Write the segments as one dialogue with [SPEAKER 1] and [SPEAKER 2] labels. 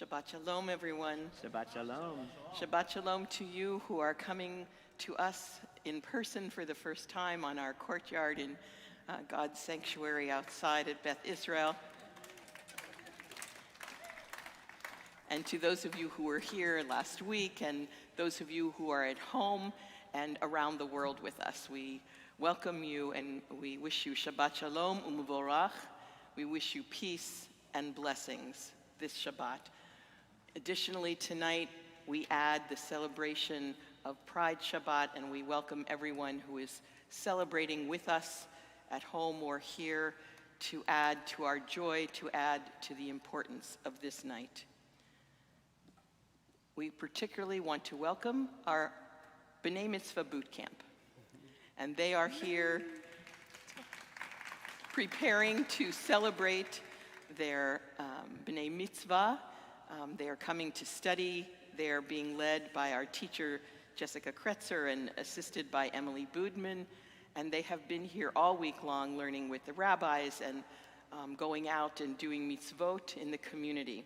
[SPEAKER 1] Shabbat Shalom, everyone.
[SPEAKER 2] Shabbat Shalom.
[SPEAKER 1] Shabbat Shalom to you who are coming to us in person for the first time on our courtyard in God's sanctuary outside at Beth Israel. And to those of you who were here last week and those of you who are at home and around the world with us, we welcome you and we wish you Shabbat Shalom u'Mevorach. We wish you peace and blessings this Shabbat. Additionally, tonight we add the celebration of Pride Shabbat, and we welcome everyone who is celebrating with us at home or here to add to our joy, to add to the importance of this night. We particularly want to welcome our B'nai Mitzvah Boot Camp, and they are here preparing to celebrate their B'nai Mitzvah. They are coming to study. They are being led by our teacher, Jessica Kretzer, and assisted by Emily Boudman. And they have been here all week long learning with the rabbis and going out and doing mitzvot in the community.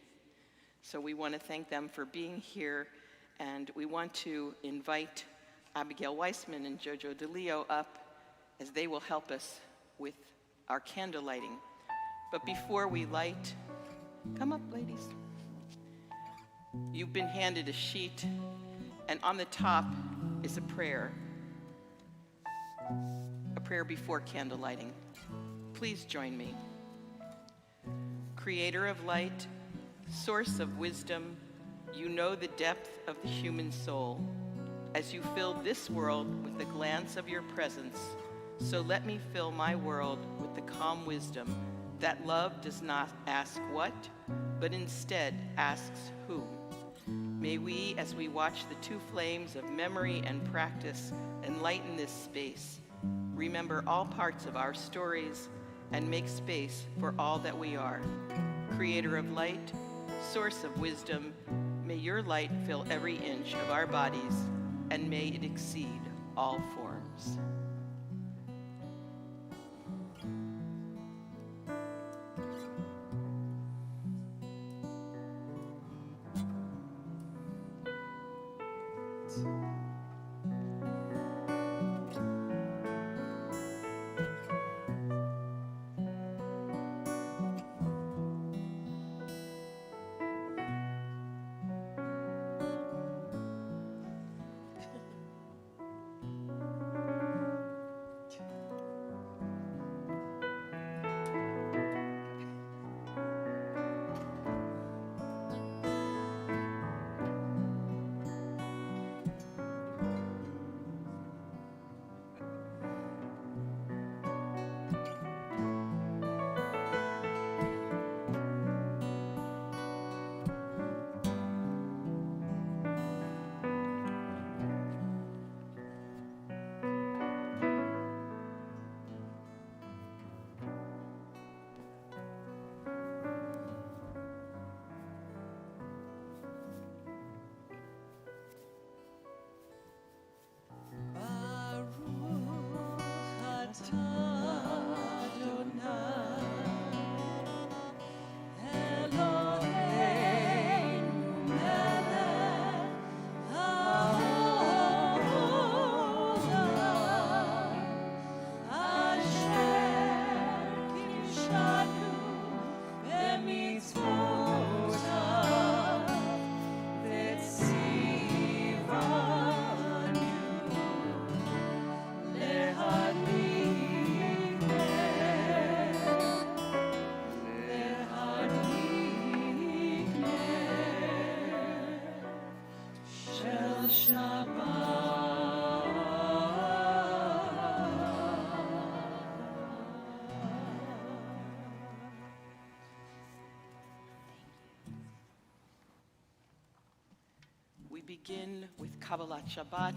[SPEAKER 1] So we want to thank them for being here. And we want to invite Abigail Weissman and Jojo DeLeo up as they will help us with our candle lighting. But before we light, come up, ladies. You've been handed a sheet, and on the top is a prayer before candle lighting. Please join me. Creator of light, source of wisdom, you know the depth of the human soul. As you filled this world with the glance of your presence, so let me fill my world with the calm wisdom that love does not ask what, but instead asks who. May we, as we watch the two flames of memory and practice enlighten this space, remember all parts of our stories and make space for all that we are. Creator of light, source of wisdom, may your light fill every inch of our bodies and may it exceed all forms. We begin with Kabbalat Shabbat.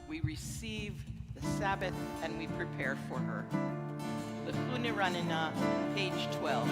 [SPEAKER 1] We receive the Sabbath and we prepare for her. L'chune Ranina, page 12.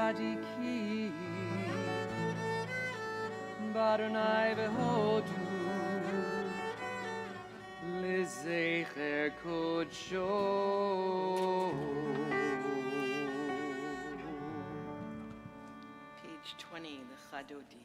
[SPEAKER 2] tzadikim Adonai v'hodu L'zecher kodsho
[SPEAKER 1] Page 20, the Chadodi.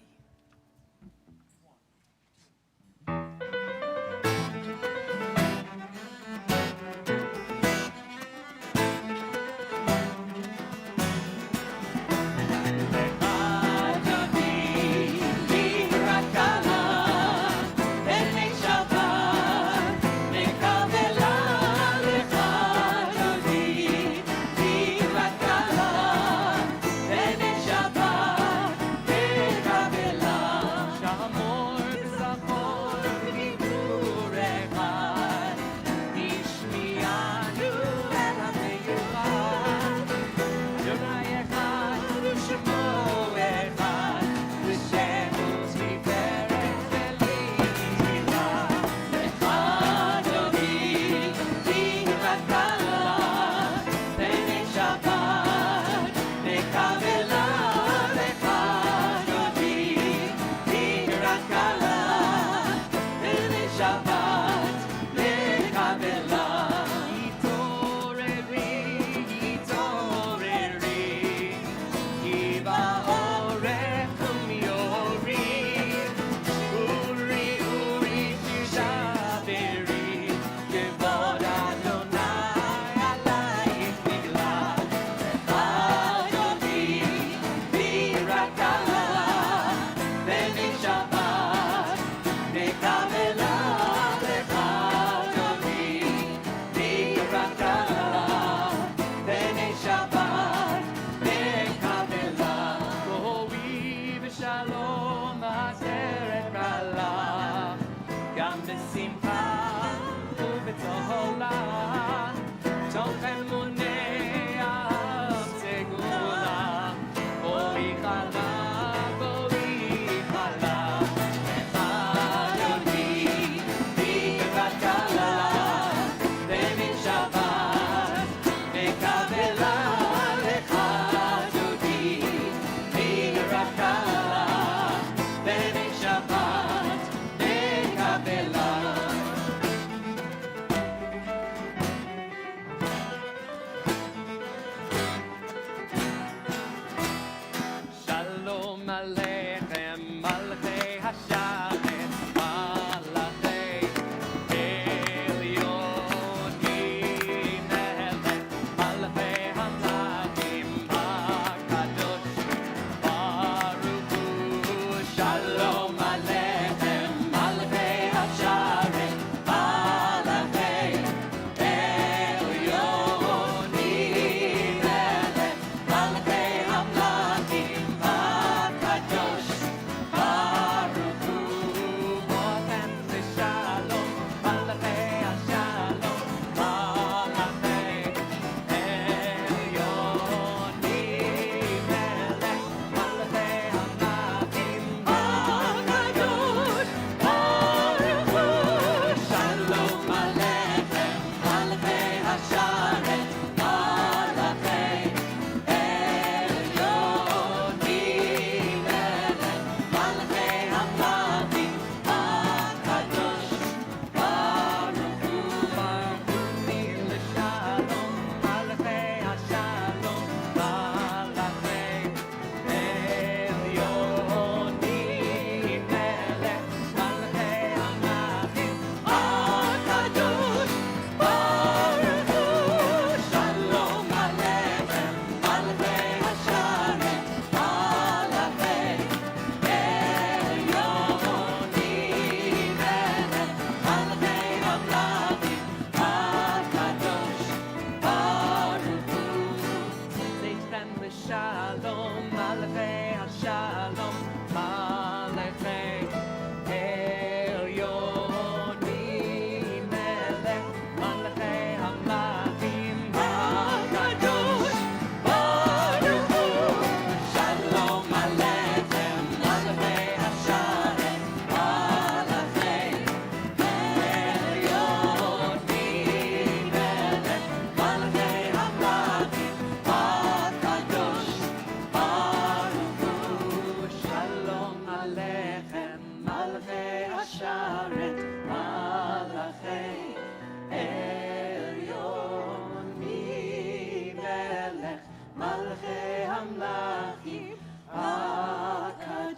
[SPEAKER 1] Malchei Hamlachim, HaKadosh,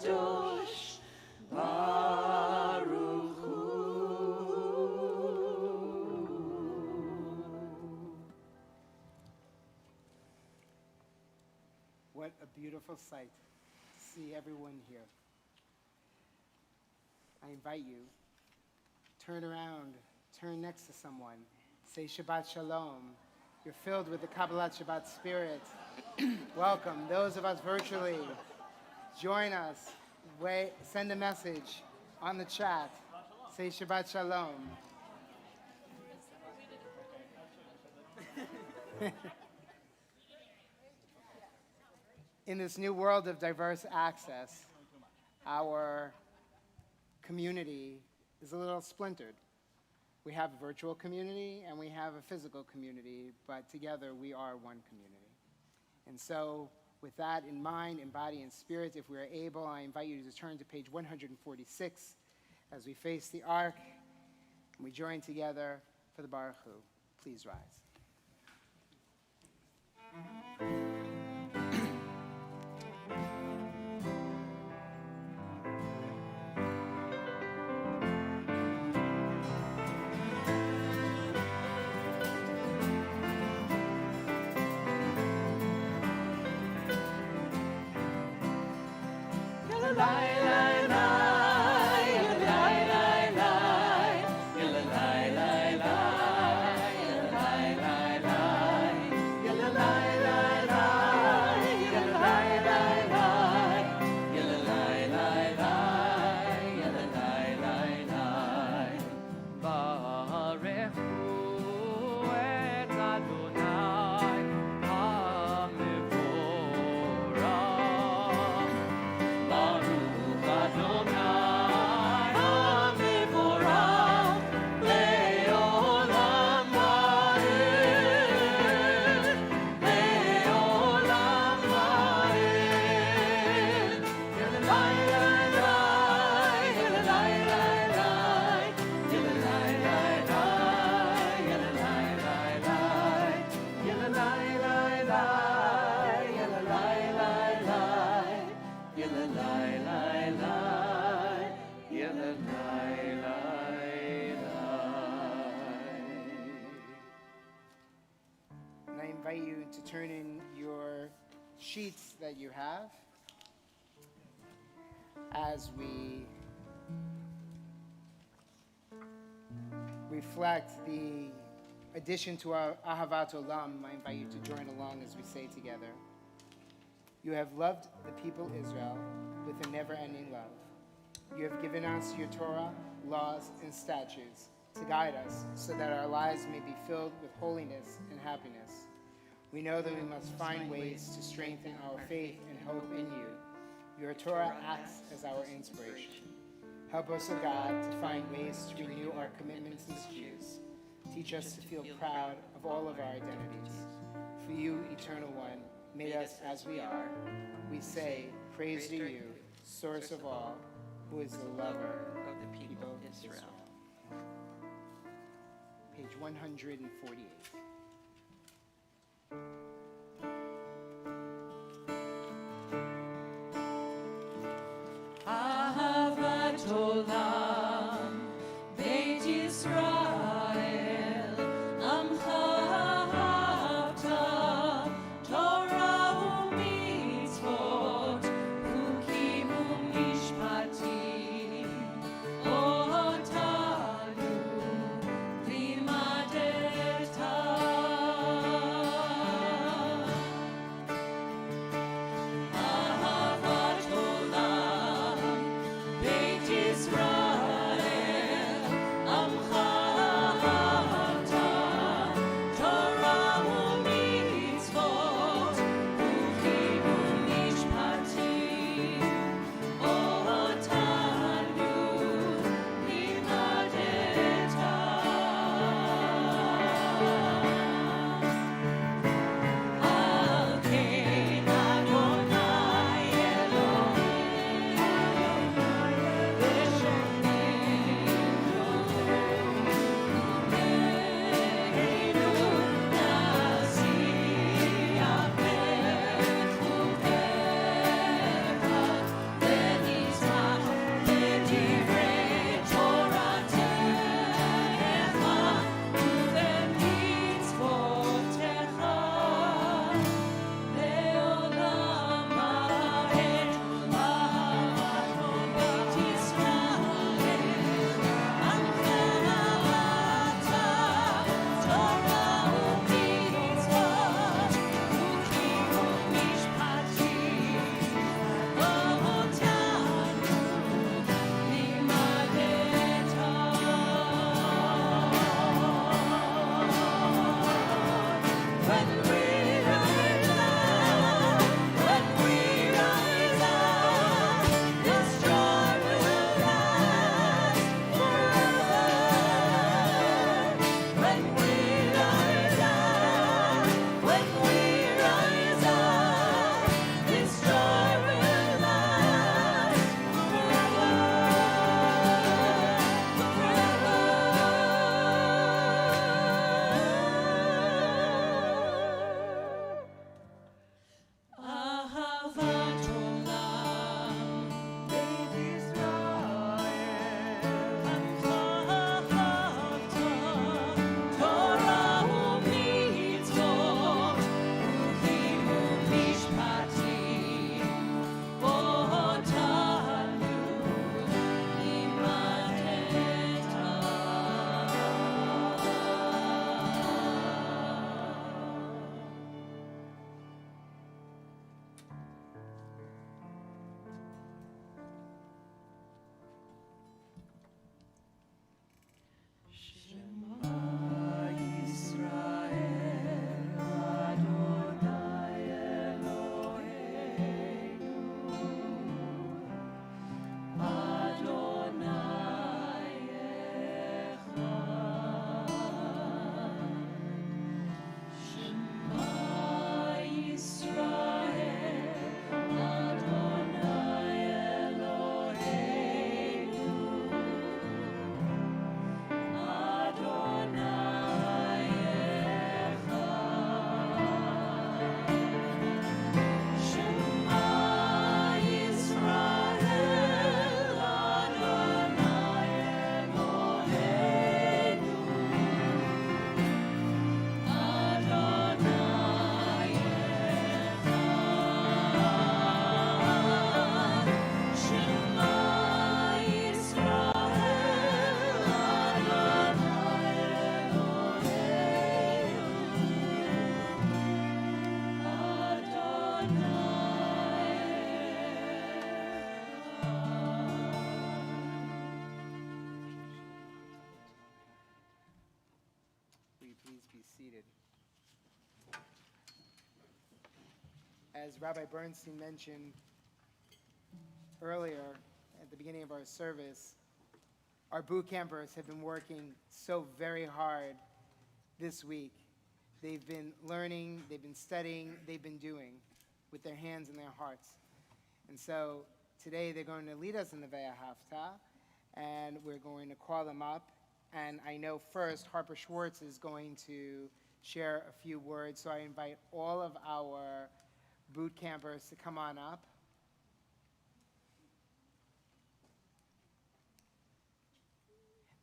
[SPEAKER 1] Baruch Hu.
[SPEAKER 3] What a beautiful sight to see everyone here. I invite you, turn around, turn next to someone, say Shabbat Shalom. You're filled with the Kabbalat Shabbat spirit. Welcome. Those of us virtually, join us. Send a message on the chat. Say Shabbat Shalom. In this new world of diverse access, our community is a little splintered. We have a virtual community and we have a physical community, but together we are one community. And so with that in mind, in body and spirit, if we are able, I invite you to turn to page 146 as we face the ark and we join together for the Baruch Hu. Please rise. Turn in your sheets that you have as we reflect the addition to our Ahavat Olam. I invite you to join along as we say together. You have loved the people Israel with a never-ending love. You have given us your Torah, laws, and statutes to guide us so that our lives may be filled with holiness and happiness. We know that we must find ways to strengthen our faith and hope in you. Your Torah acts as our inspiration. Help us, O God, to find ways to renew our commitments as Jews. Teach us to feel proud of all of our identities. For you, Eternal One, made us as we are. We say, praise to you, source of all, who is the lover of the people of Israel. Page 148.
[SPEAKER 2] Ahavat Olam, Beth Israel, Amcha ahavta, Torah u'mitzvot, Chukim u'mishpatim, Otanu limadeta.
[SPEAKER 3] seated. As Rabbi Bernstein mentioned earlier at the beginning of our service, our boot campers have been working so very hard this week. They've been learning, they've been studying, they've been doing with their hands and their hearts. And so today they're going to lead us in the Ve'ahavta, and we're going to call them up. And I know first Harper Schwartz is going to share a few words, so I invite all of our boot campers to come on up.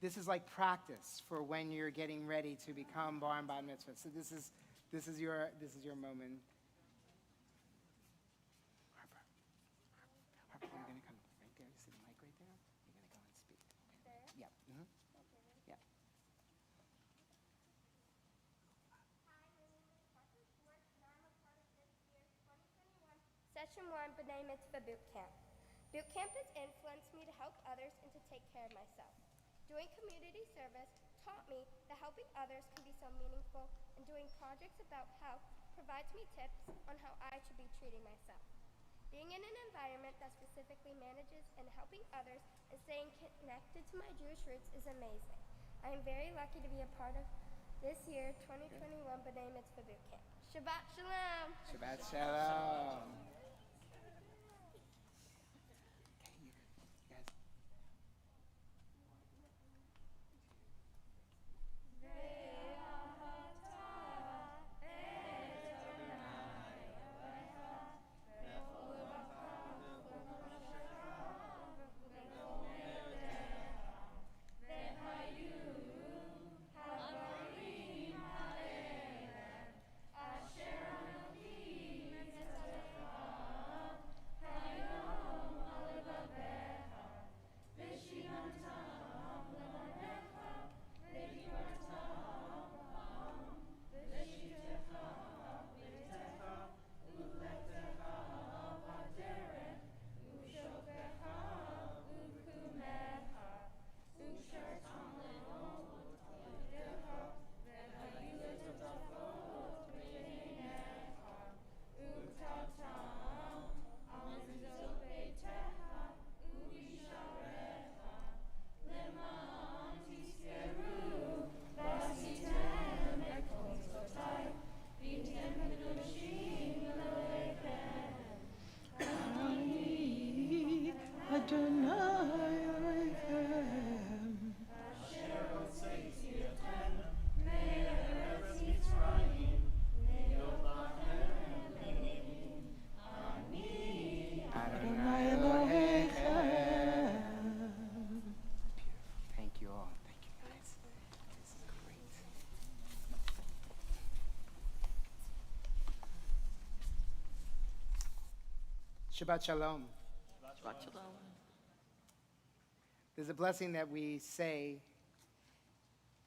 [SPEAKER 3] This is like practice for when you're getting ready to become bar and bat mitzvah. So this is your moment. Harper, you're gonna come right there. You see the mic right there? You're gonna go and speak.
[SPEAKER 4] There?
[SPEAKER 3] Yep. Mm-hmm. Yep.
[SPEAKER 4] Session 1, B'nai Mitzvah Boot Camp. Boot Camp has influenced me to help others and to take care of myself. Doing community service taught me that helping others can be so meaningful, and doing projects about health provides me tips on how I should be treating myself. Being in an environment that specifically manages and helping others and staying connected to my Jewish roots is amazing. I am very lucky to be a part of this year 2021 B'nai Mitzvah Boot Camp. Shabbat Shalom!
[SPEAKER 3] Shabbat Shalom. Thank you all. Thank you guys. This is great. Shabbat Shalom.
[SPEAKER 1] Shabbat Shalom.
[SPEAKER 3] There's a blessing that we say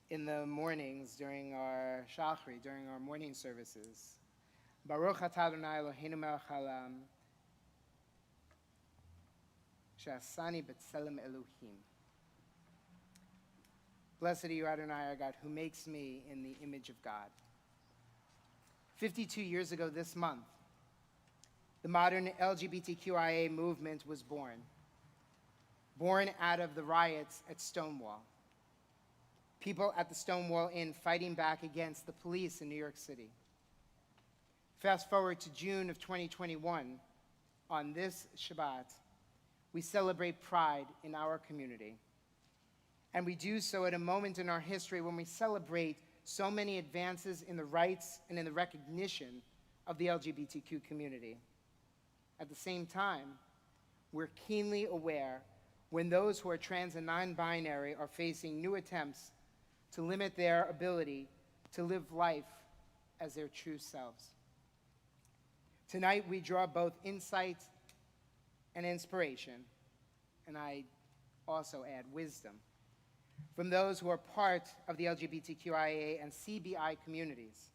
[SPEAKER 3] in the mornings during our Shachri, during our morning services. Baruch atah Adonai Eloheinu melech haolam, she'asani b'tselem Elohim. Blessed are you, Adonai, our God, who makes me in the image of God. 52 years ago this month, the modern LGBTQIA movement was born out of the riots at Stonewall. People at the Stonewall Inn fighting back against the police in New York City. Fast forward to June of 2021, on this Shabbat, we celebrate pride in our community. And we do so at a moment in our history when we celebrate so many advances in the rights and in the recognition of the LGBTQ community. At the same time, we're keenly aware when those who are trans and non-binary are facing new attempts to limit their ability to live life as their true selves. Tonight, we draw both insight and inspiration, and I also add wisdom, from those who are part of the LGBTQIA and CBI communities.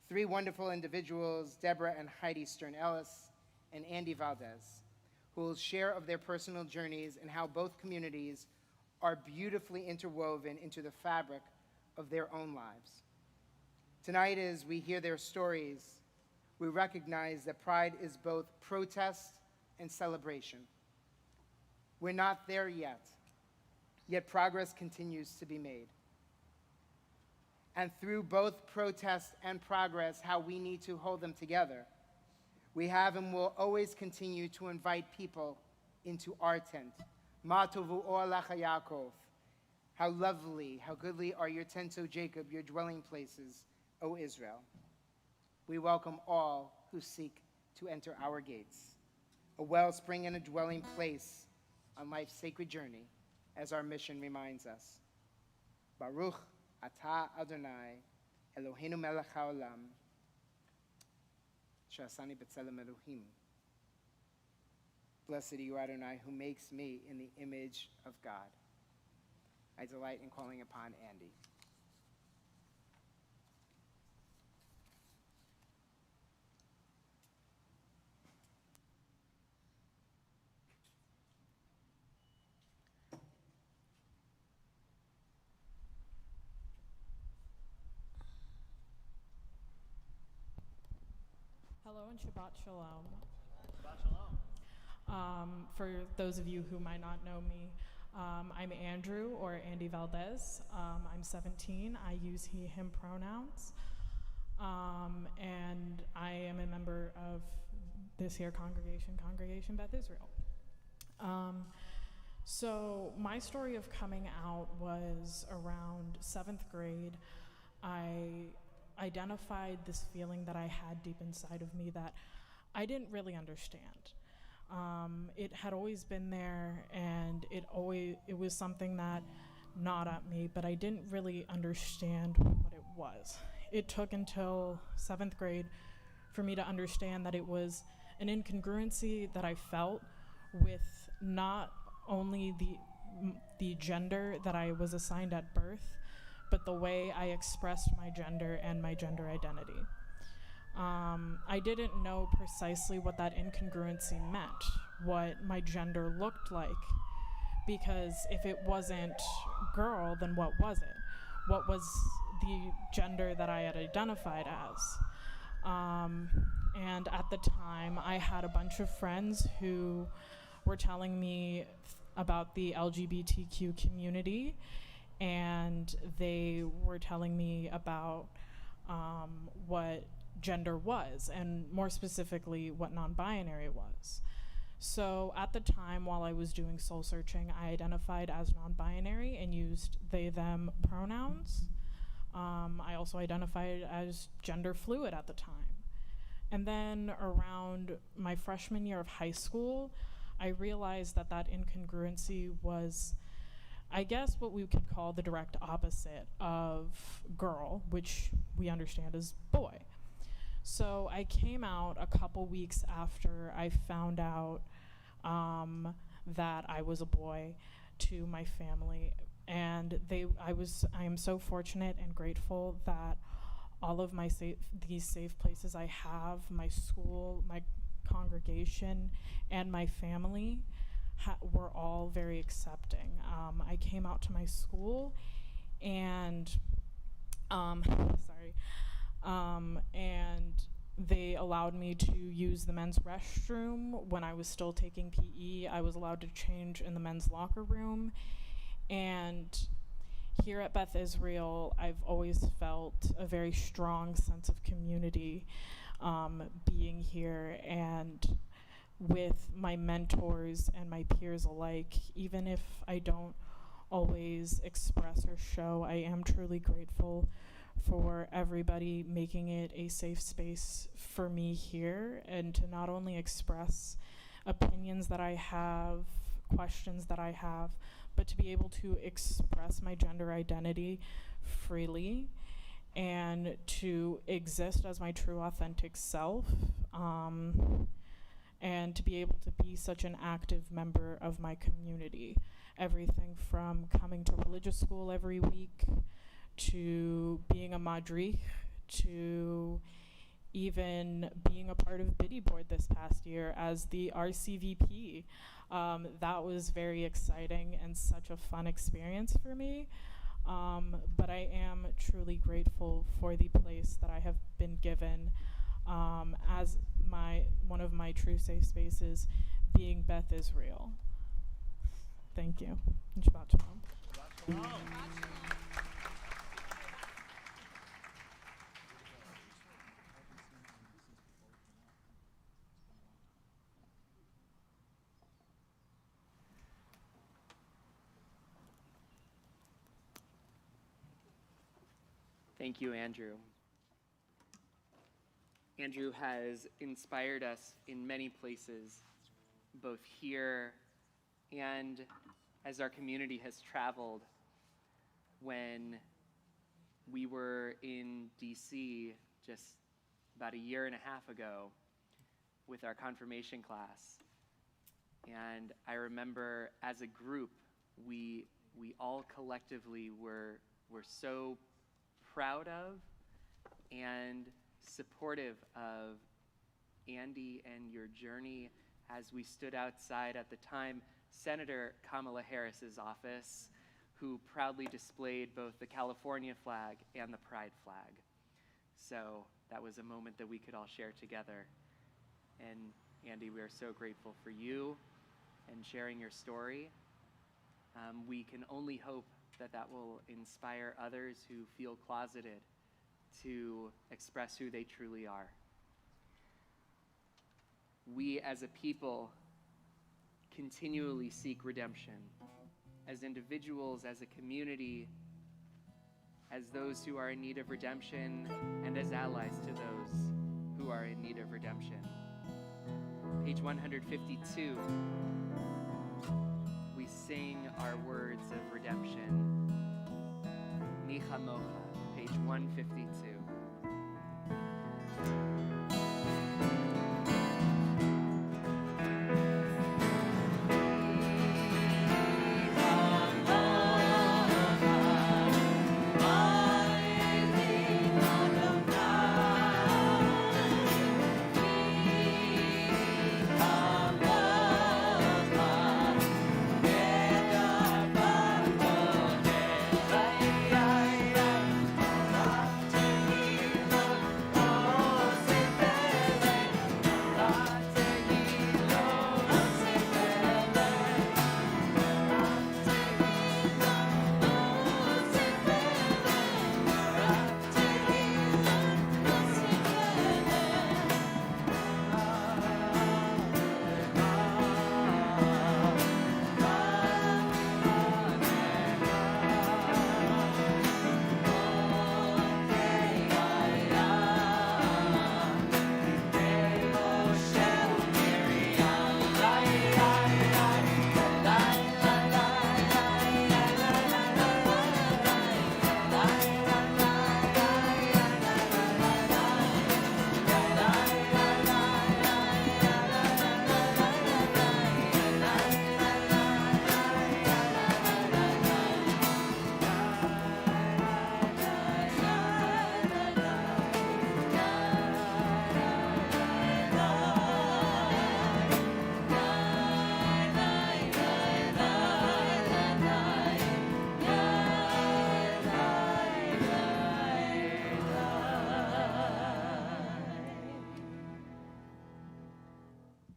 [SPEAKER 3] Three wonderful individuals, Deborah and Heidi Stern-Ellis and Andy Valdez, who will share of their personal journeys and how both communities are beautifully interwoven into the fabric of their own lives. Tonight, as we hear their stories, we recognize that pride is both protest and celebration. We're not there yet progress continues to be made. And through both protest and progress, how we need to hold them together, we have and will always continue to invite people into our tent. Ma tovu o'alacha Yaakov. How lovely, how goodly are your tents, O Jacob, your dwelling places, O Israel. We welcome all who seek to enter our gates, a wellspring and a dwelling place on life's sacred journey, as our mission reminds us. Baruch atah Adonai, Eloheinu melech haolam, she'asani b'tzelem Elohim. Blessed are you, Adonai, who makes me in the image of God. I delight in calling upon Andy.
[SPEAKER 5] Hello and Shabbat Shalom. For those of you who might not know me, I'm Andrew, or Andy Valdez. I'm 17. I use he, him pronouns. And I am a member of this here congregation Beth Israel. So my story of coming out was around 7th grade. I identified this feeling that I had deep inside of me that I didn't really understand. It had always been there, and it was something that gnawed at me, but I didn't really understand what it was. It took until 7th grade for me to understand that it was an incongruency that I felt with not only the gender that I was assigned at birth, but the way I expressed my gender and my gender identity. I didn't know precisely what that incongruency meant, what my gender looked like, because if it wasn't girl, then what was it? What was the gender that I had identified as? And at the time, I had a bunch of friends who were telling me about the LGBTQ community, and they were telling me about what gender was, and more specifically what non-binary was. So at the time, while I was doing soul searching, I identified as non-binary and used they, them pronouns. I also identified as gender fluid at the time. And then around my freshman year of high school, I realized that that incongruency was, I guess, what we could call the direct opposite of girl, which we understand as boy. So I came out a couple weeks after I found out that I was a boy to my family, and I am so fortunate and grateful that all of my these safe places I have, my school, my congregation, and my family were all very accepting. I came out to my school, and and they allowed me to use the men's restroom. When I was still taking PE, I was allowed to change in the men's locker room. And here at Beth Israel, I've always felt a very strong sense of community being here, and with my mentors and my peers alike. Even if I don't always express or show, I am truly grateful for everybody making it a safe space for me here, and to not only express opinions that I have, questions that I have, but to be able to express my gender identity freely and to exist as my true authentic self, and to be able to be such an active member of my community. Everything from coming to religious school every week, to being a madrich, to even being a part of Biddy Board this past year as the RCVP. That was very exciting and such a fun experience for me. But I am truly grateful for the place that I have been given as one of my true safe spaces, being Beth Israel. Thank you. Shabbat shalom.
[SPEAKER 6] Thank you, Andrew. Andrew has inspired us in many places, both here and as our community has traveled. When we were in DC just about a year and a half ago with our confirmation class, and I remember as a group, we all collectively were so proud of and supportive of Andy and your journey as we stood outside at the time Senator Kamala Harris's office, who proudly displayed both the California flag and the Pride flag. So that was a moment that we could all share together. And Andy, we are so grateful for you and sharing your story. We can only hope that will inspire others who feel closeted to express who they truly are. We as a people continually seek redemption, as individuals, as a community, as those who are in need of redemption, and as allies to those who are in need of redemption. Page 152, we sing our words of redemption. Micha Mocha, page 152.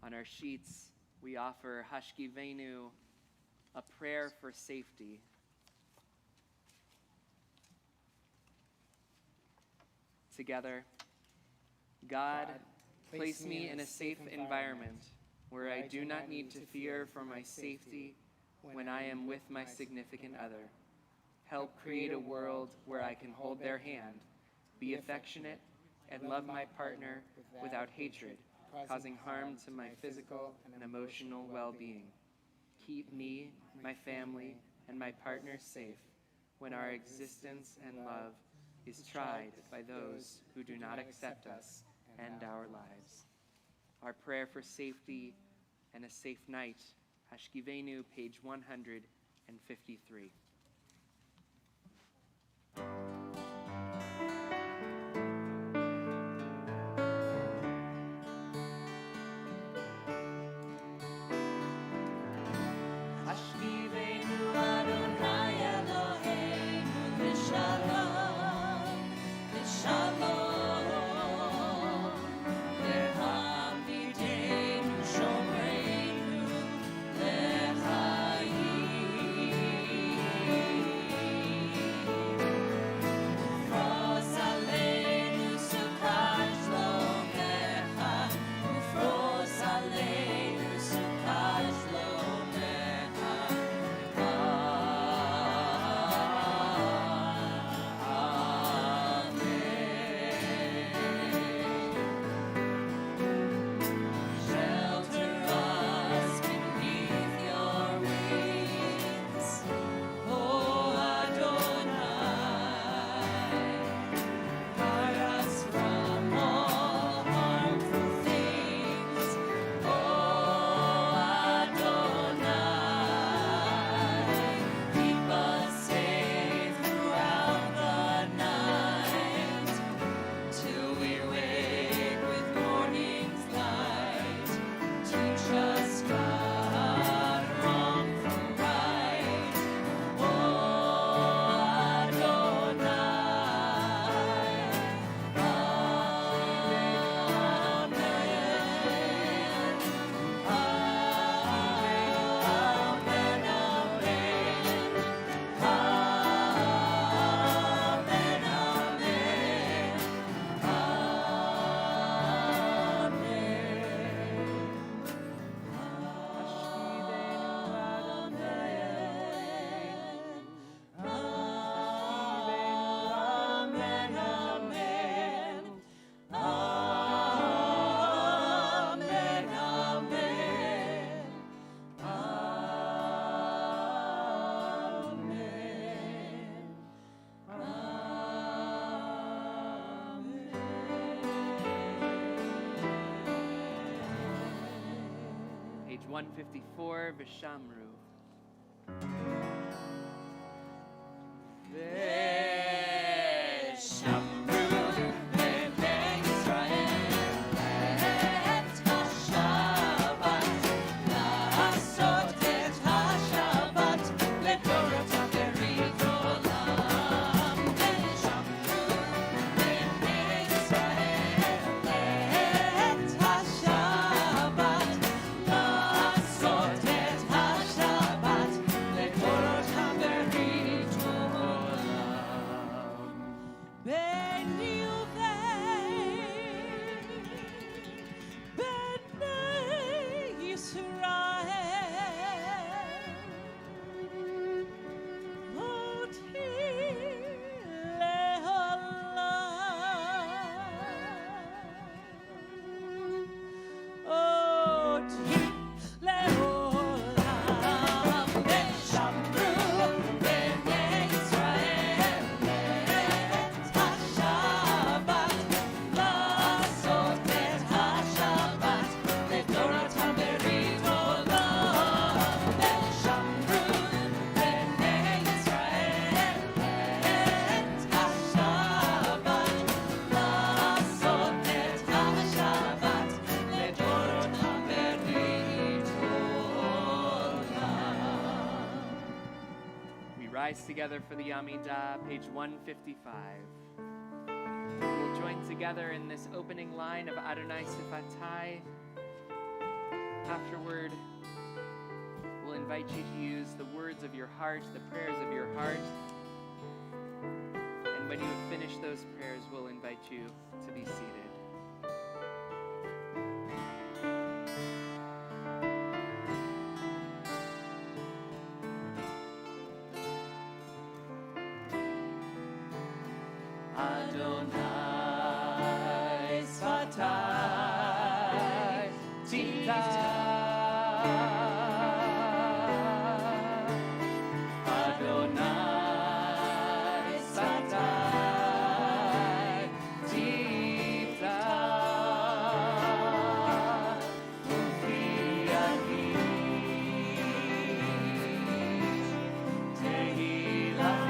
[SPEAKER 6] On our sheets, we offer Hashkivenu, a prayer for safety. Together, God, place me in a safe environment where I do not need to fear for my safety when I am with my significant other. Help create a world where I can hold their hand, be affectionate, and love my partner without hatred, causing harm to my physical and emotional well-being. Keep me, my family, and my partner safe when our existence and love is tried by those who do not accept us and our lives. Our prayer for safety and a safe night, Hashkivenu, page 153.
[SPEAKER 2] Hashkivenu Adonai Eloheinu
[SPEAKER 6] page 154, Vishamru. Rise together for the Amidah, page 155. We'll join together in this opening line of Adonai Sifatai. Afterward, we'll invite you to use the words of your heart, the prayers of your heart. And when you have finished those prayers, we'll invite you to be seated.
[SPEAKER 2] Adonai Sfatai Tita Adonai Sfatai Tita Ufiahi Tehillah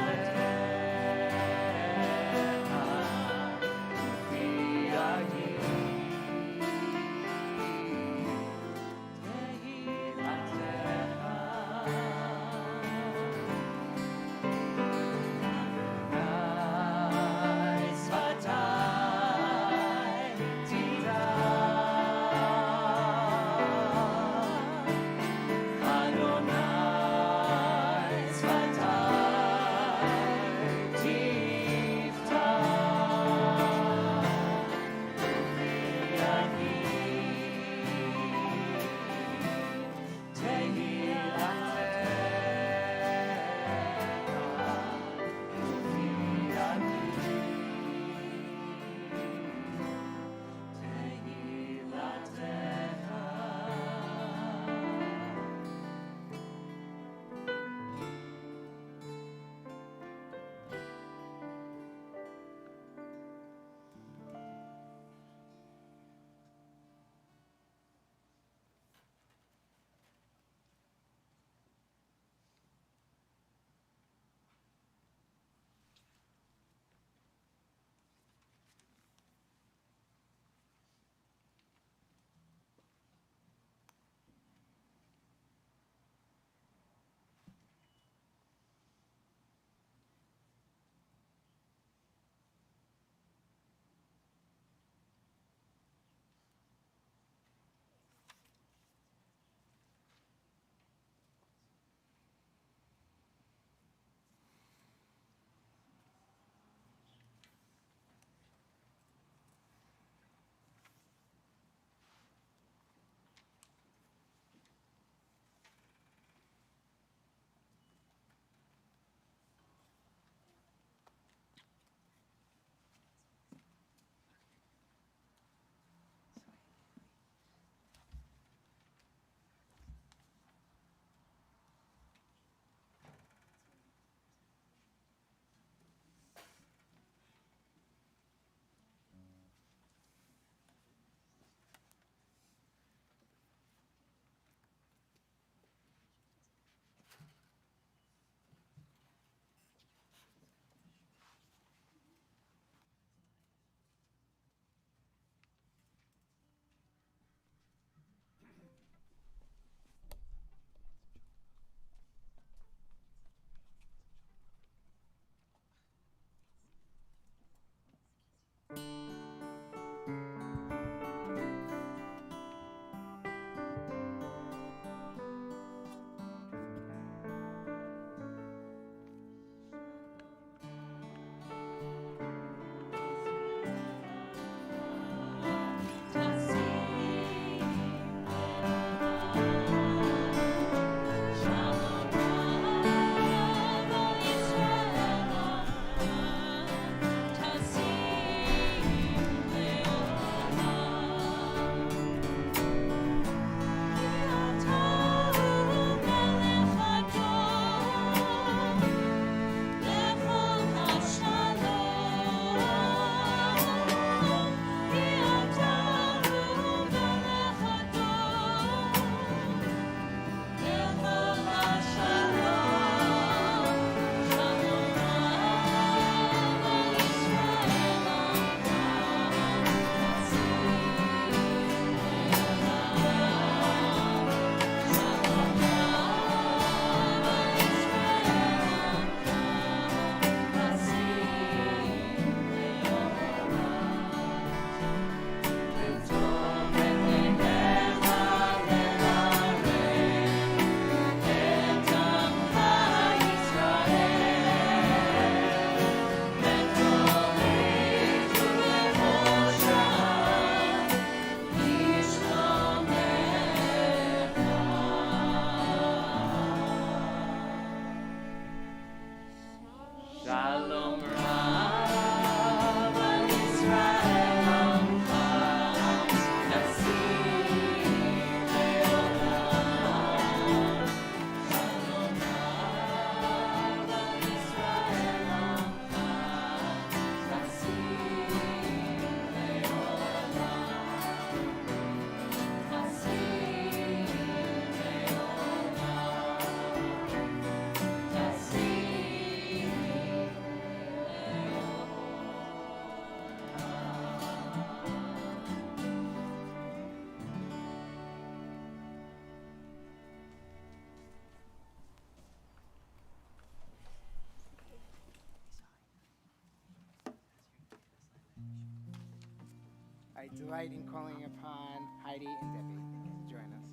[SPEAKER 3] I delight in calling upon Heidi and Debbie to join us.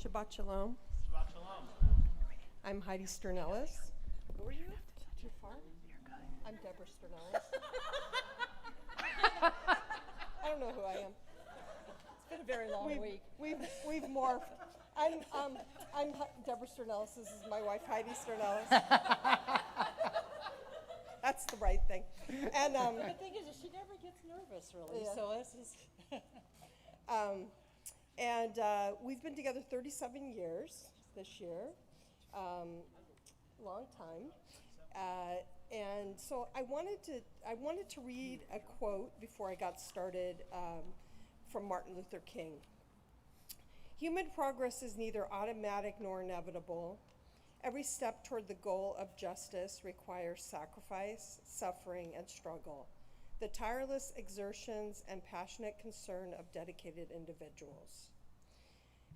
[SPEAKER 7] Shabbat Shalom.
[SPEAKER 2] Shabbat shalom.
[SPEAKER 7] I'm Heidi Sternellis. Who are you? Too far? I'm Deborah Sternellis. I don't know who I am.
[SPEAKER 8] It's been a very long week.
[SPEAKER 7] We've morphed. I'm Deborah Sternellis. This is my wife Heidi Sternellis. That's the right thing. And
[SPEAKER 8] The thing is, she never gets nervous, really.
[SPEAKER 7] Yeah.
[SPEAKER 8] So this is.
[SPEAKER 7] We've been together 37 years this year, long time. And so I wanted to read a quote before I got started from Martin Luther King. Human progress is neither automatic nor inevitable. Every step toward the goal of justice requires sacrifice, suffering, and struggle, the tireless exertions and passionate concern of dedicated individuals.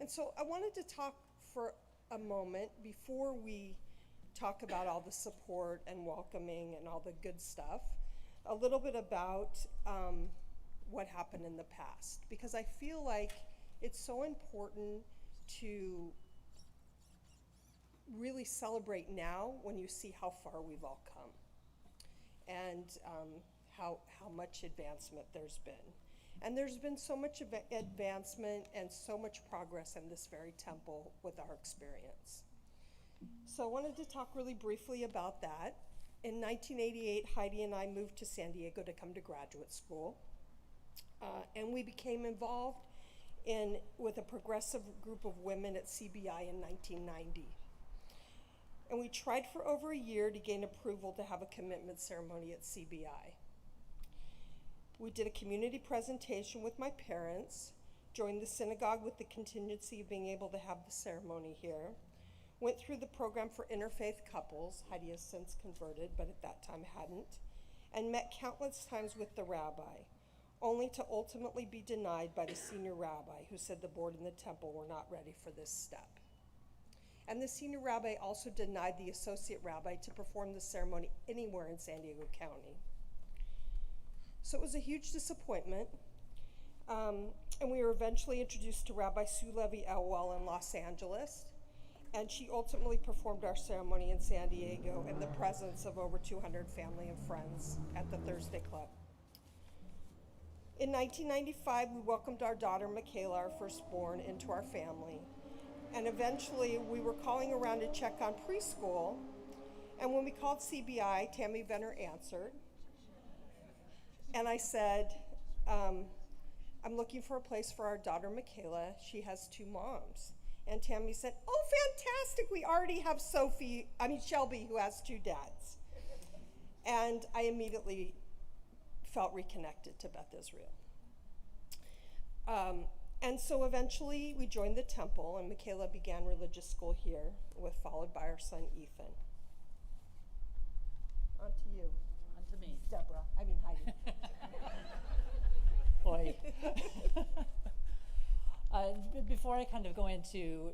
[SPEAKER 7] And so I wanted to talk for a moment before we talk about all the support and welcoming and all the good stuff, a little bit about what happened in the past, because I feel like it's so important to really celebrate now when you see how far we've all come and how much advancement there's been. And there's been so much advancement and so much progress in this very temple with our experience. So I wanted to talk really briefly about that. In 1988, Heidi and I moved to San Diego to come to graduate school. And we became involved with a progressive group of women at CBI in 1990. And we tried for over a year to gain approval to have a commitment ceremony at CBI. We did a community presentation with my parents, joined the synagogue with the contingency of being able to have the ceremony here, went through the program for interfaith couples. Heidi has since converted, but at that time hadn't, and met countless times with the rabbi, only to ultimately be denied by the senior rabbi, who said the board and the temple were not ready for this step. And the senior rabbi also denied the associate rabbi to perform the ceremony anywhere in San Diego County. So it was a huge disappointment, and we were eventually introduced to Rabbi Sue Levy Elwell in Los Angeles, and she ultimately performed our ceremony in San Diego in the presence of over 200 family and friends at the Thursday Club. In 1995, we welcomed our daughter Michaela, our firstborn, into our family, and eventually we were calling around to check on preschool, and when we called CBI, Tammy Venner answered. And I said, I'm looking for a place for our daughter, Michaela. She has two moms. And Tammy said, oh, fantastic. We already have Shelby, who has two dads. And I immediately felt reconnected to Beth Israel. And so eventually we joined the temple, and Michaela began religious school here, followed by our son, Ethan. On to you.
[SPEAKER 8] On to me.
[SPEAKER 7] Deborah, Heidi.
[SPEAKER 8] Boy. Before I kind of go into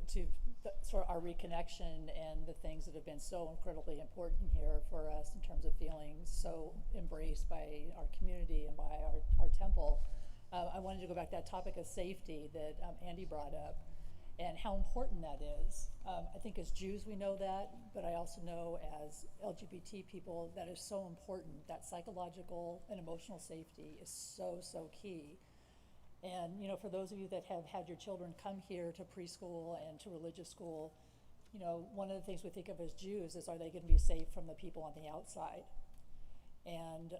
[SPEAKER 8] sort of our reconnection and the things that have been so incredibly important here for us in terms of feeling so embraced by our community and by our temple, I wanted to go back to that topic of safety that Andy brought up and how important that is. I think as Jews we know that, but I also know as LGBT people that is so important. That psychological and emotional safety is so key. And for those of you that have had your children come here to preschool and to religious school, one of the things we think of as Jews is, are they going to be safe from the people on the outside? And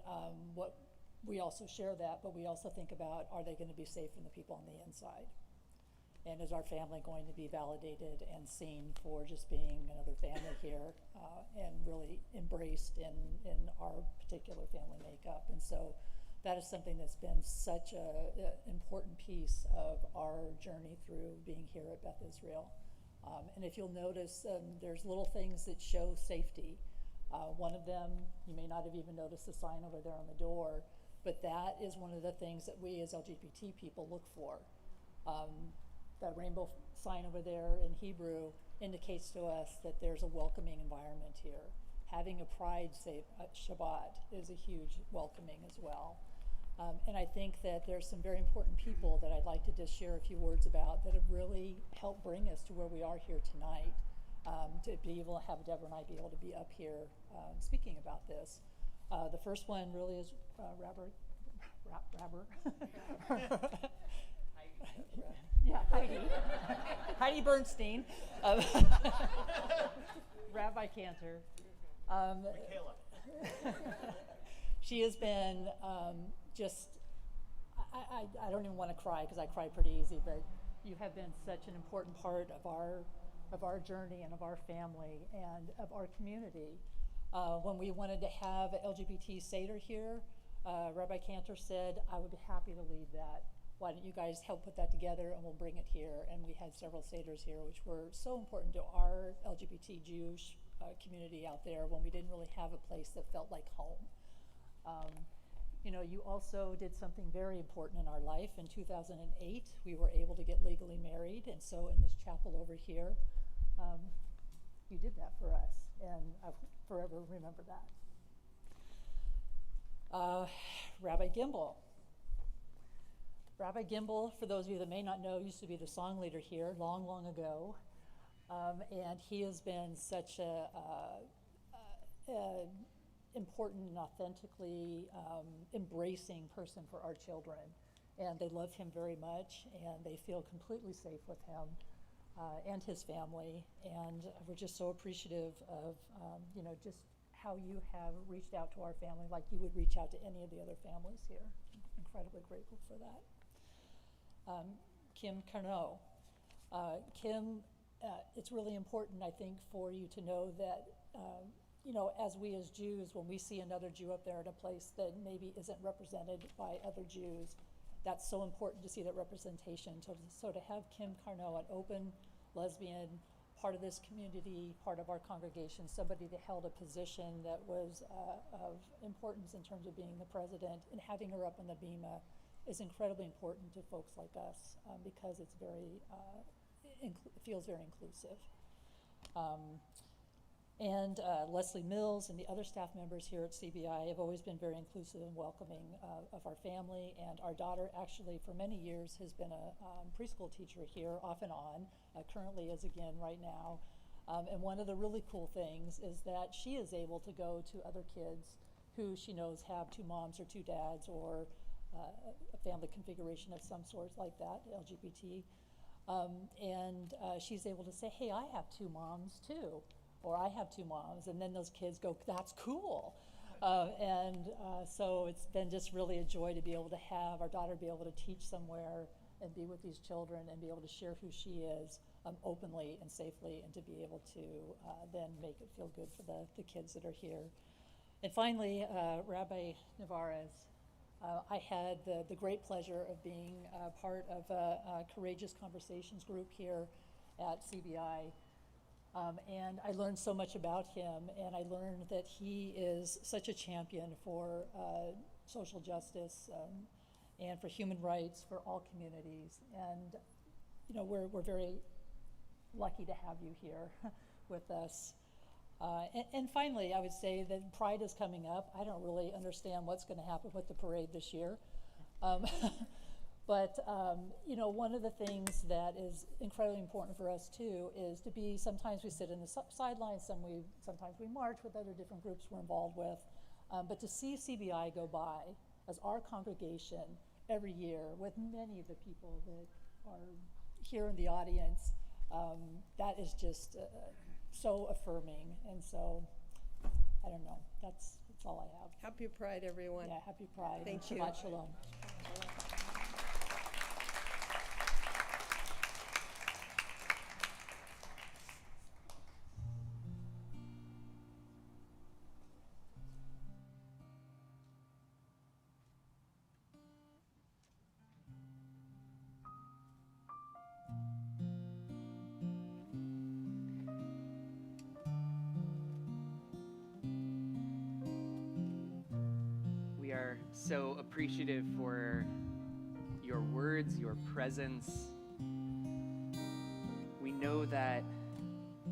[SPEAKER 8] what we also share that, but we also think about, are they going to be safe from the people on the inside? And is our family going to be validated and seen for just being another family here and really embraced in our particular family makeup? And so that is something that's been such an important piece of our journey through being here at Beth Israel. And if you'll notice, there's little things that show safety One of them, you may not have even noticed the sign over there on the door, but that is one of the things that we as LGBT people look for. That rainbow sign over there in Hebrew indicates to us that there's a welcoming environment here. Having a pride Shabbat is a huge welcoming as well. And I think that there's some very important people that I'd like to just share a few words about that have really helped bring us to where we are here tonight. To be able to have Deborah and I be able to be up here speaking about this. The first one really is Robert. Yeah, Heidi. Heidi Bernstein. Rabbi Cantor. Michaela. She has been I don't even want to cry because I cry pretty easy, but you have been such an important part of our journey and of our family and of our community. When we wanted to have an LGBT Seder here, Rabbi Cantor said, I would be happy to lead that. Why don't you guys help put that together and we'll bring it here. And we had several Seders here, which were so important to our LGBT Jewish community out there when we didn't really have a place that felt like home. You also did something very important in our life. In 2008, we were able to get legally married. And so in this chapel over here, you did that for us. And I forever remember that. Rabbi Gimbel. Rabbi Gimbel, for those of you that may not know, used to be the song leader here long, long ago. And he has been such a important and authentically embracing person for our children. And they love him very much, and they feel completely safe with him and his family. And we're just so appreciative of, just how you have reached out to our family like you would reach out to any of the other families here. Incredibly grateful for that. Kim Carnot. Kim, it's really important, I think, for you to know that, as we as Jews, when we see another Jew up there in a place that maybe isn't represented by other Jews, that's so important to see that representation. So to have Kim Carnot, an open lesbian, part of this community, part of our congregation, somebody that held a position that was of importance in terms of being the president, and having her up on the bima is incredibly important to folks like us because it's very, it feels very inclusive. And Leslie Mills and the other staff members here at CBI have always been very inclusive and welcoming of our family. And our daughter actually for many years has been a preschool teacher here off and on, currently is again right now. And one of the really cool things is that she is able to go to other kids who she knows have two moms or two dads or a family configuration of some sort like that, LGBT. And she's able to say, hey, I have two moms too. Or I have two moms, and then those kids go, that's cool. So it's been just really a joy to be able to have our daughter be able to teach somewhere and be with these children and be able to share who she is openly and safely, and to be able to then make it feel good for the kids that are here. And finally, Rabbi Navarez. I had the great pleasure of being part of a Courageous Conversations group here at CBI. And I learned so much about him, and I learned that he is such a champion for social justice and for human rights for all communities. And we're very lucky to have you here with us. And finally, I would say that Pride is coming up. I don't really understand what's going to happen with the parade this year. But one of the things that is incredibly important for us too is to be, sometimes we sit in the sidelines, sometimes we march with other different groups we're involved with, but to see CBI go by as our congregation every year with many of the people that are here in the audience, that is just so affirming. And so, I don't know, that's all I have.
[SPEAKER 7] Happy Pride, everyone.
[SPEAKER 8] Yeah, happy Pride.
[SPEAKER 7] Thank
[SPEAKER 8] and
[SPEAKER 7] you.
[SPEAKER 8] Shabbat Shalom.
[SPEAKER 6] so appreciative for your words, your presence. We know that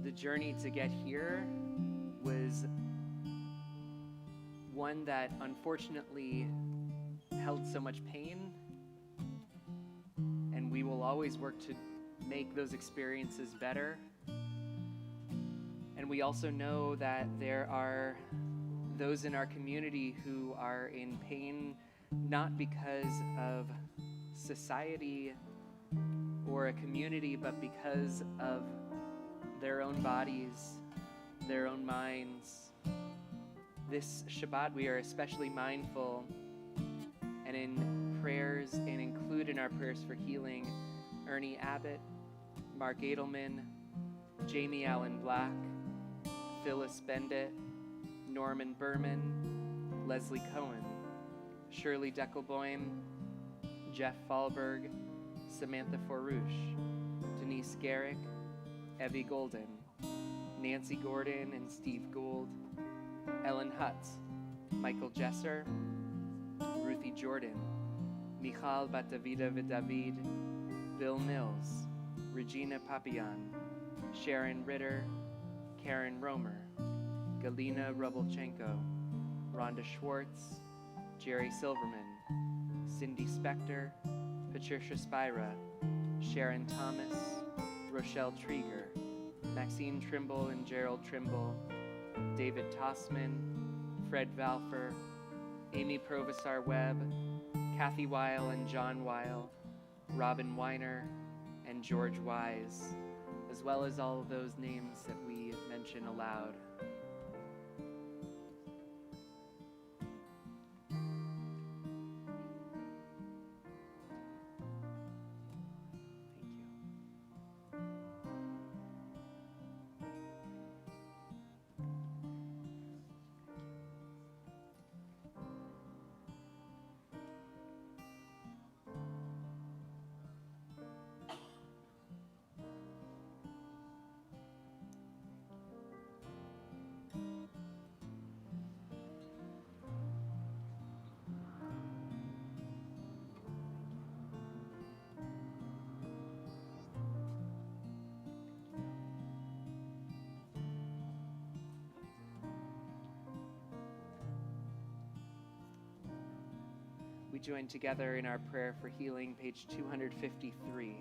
[SPEAKER 6] the journey to get here was one that unfortunately held so much pain, and we will always work to make those experiences better. And we also know that there are those in our community who are in pain not because of society or a community, but because of their own bodies, their own minds. This Shabbat, we are especially mindful and in prayers and include in our prayers for healing Ernie Abbott, Mark Edelman, Jamie Allen Black, Phyllis Bendit, Norman Berman, Leslie Cohen, Shirley Deckelboim, Jeff Fallberg, Samantha Forouche, Denise Garrick, Evie Golden, Nancy Gordon and Steve Gould, Ellen Hutz, Michael Jesser, Ruthie Jordan, Michal Batavida Vidavid, Bill Mills, Regina Papillon, Sharon Ritter, Karen Romer, Galina Rubelchenko, Rhonda Schwartz, Jerry Silverman, Cindy Spector, Patricia Spira, Sharon Thomas, Rochelle Trieger, Maxine Trimble and Gerald Trimble, David Tossman, Fred Valfer, Amy Provisar Webb, Kathy Weil and John Weil, Robin Weiner, and George Wise, as well as all of those names that we mention aloud. We join together in our prayer for healing, page 253.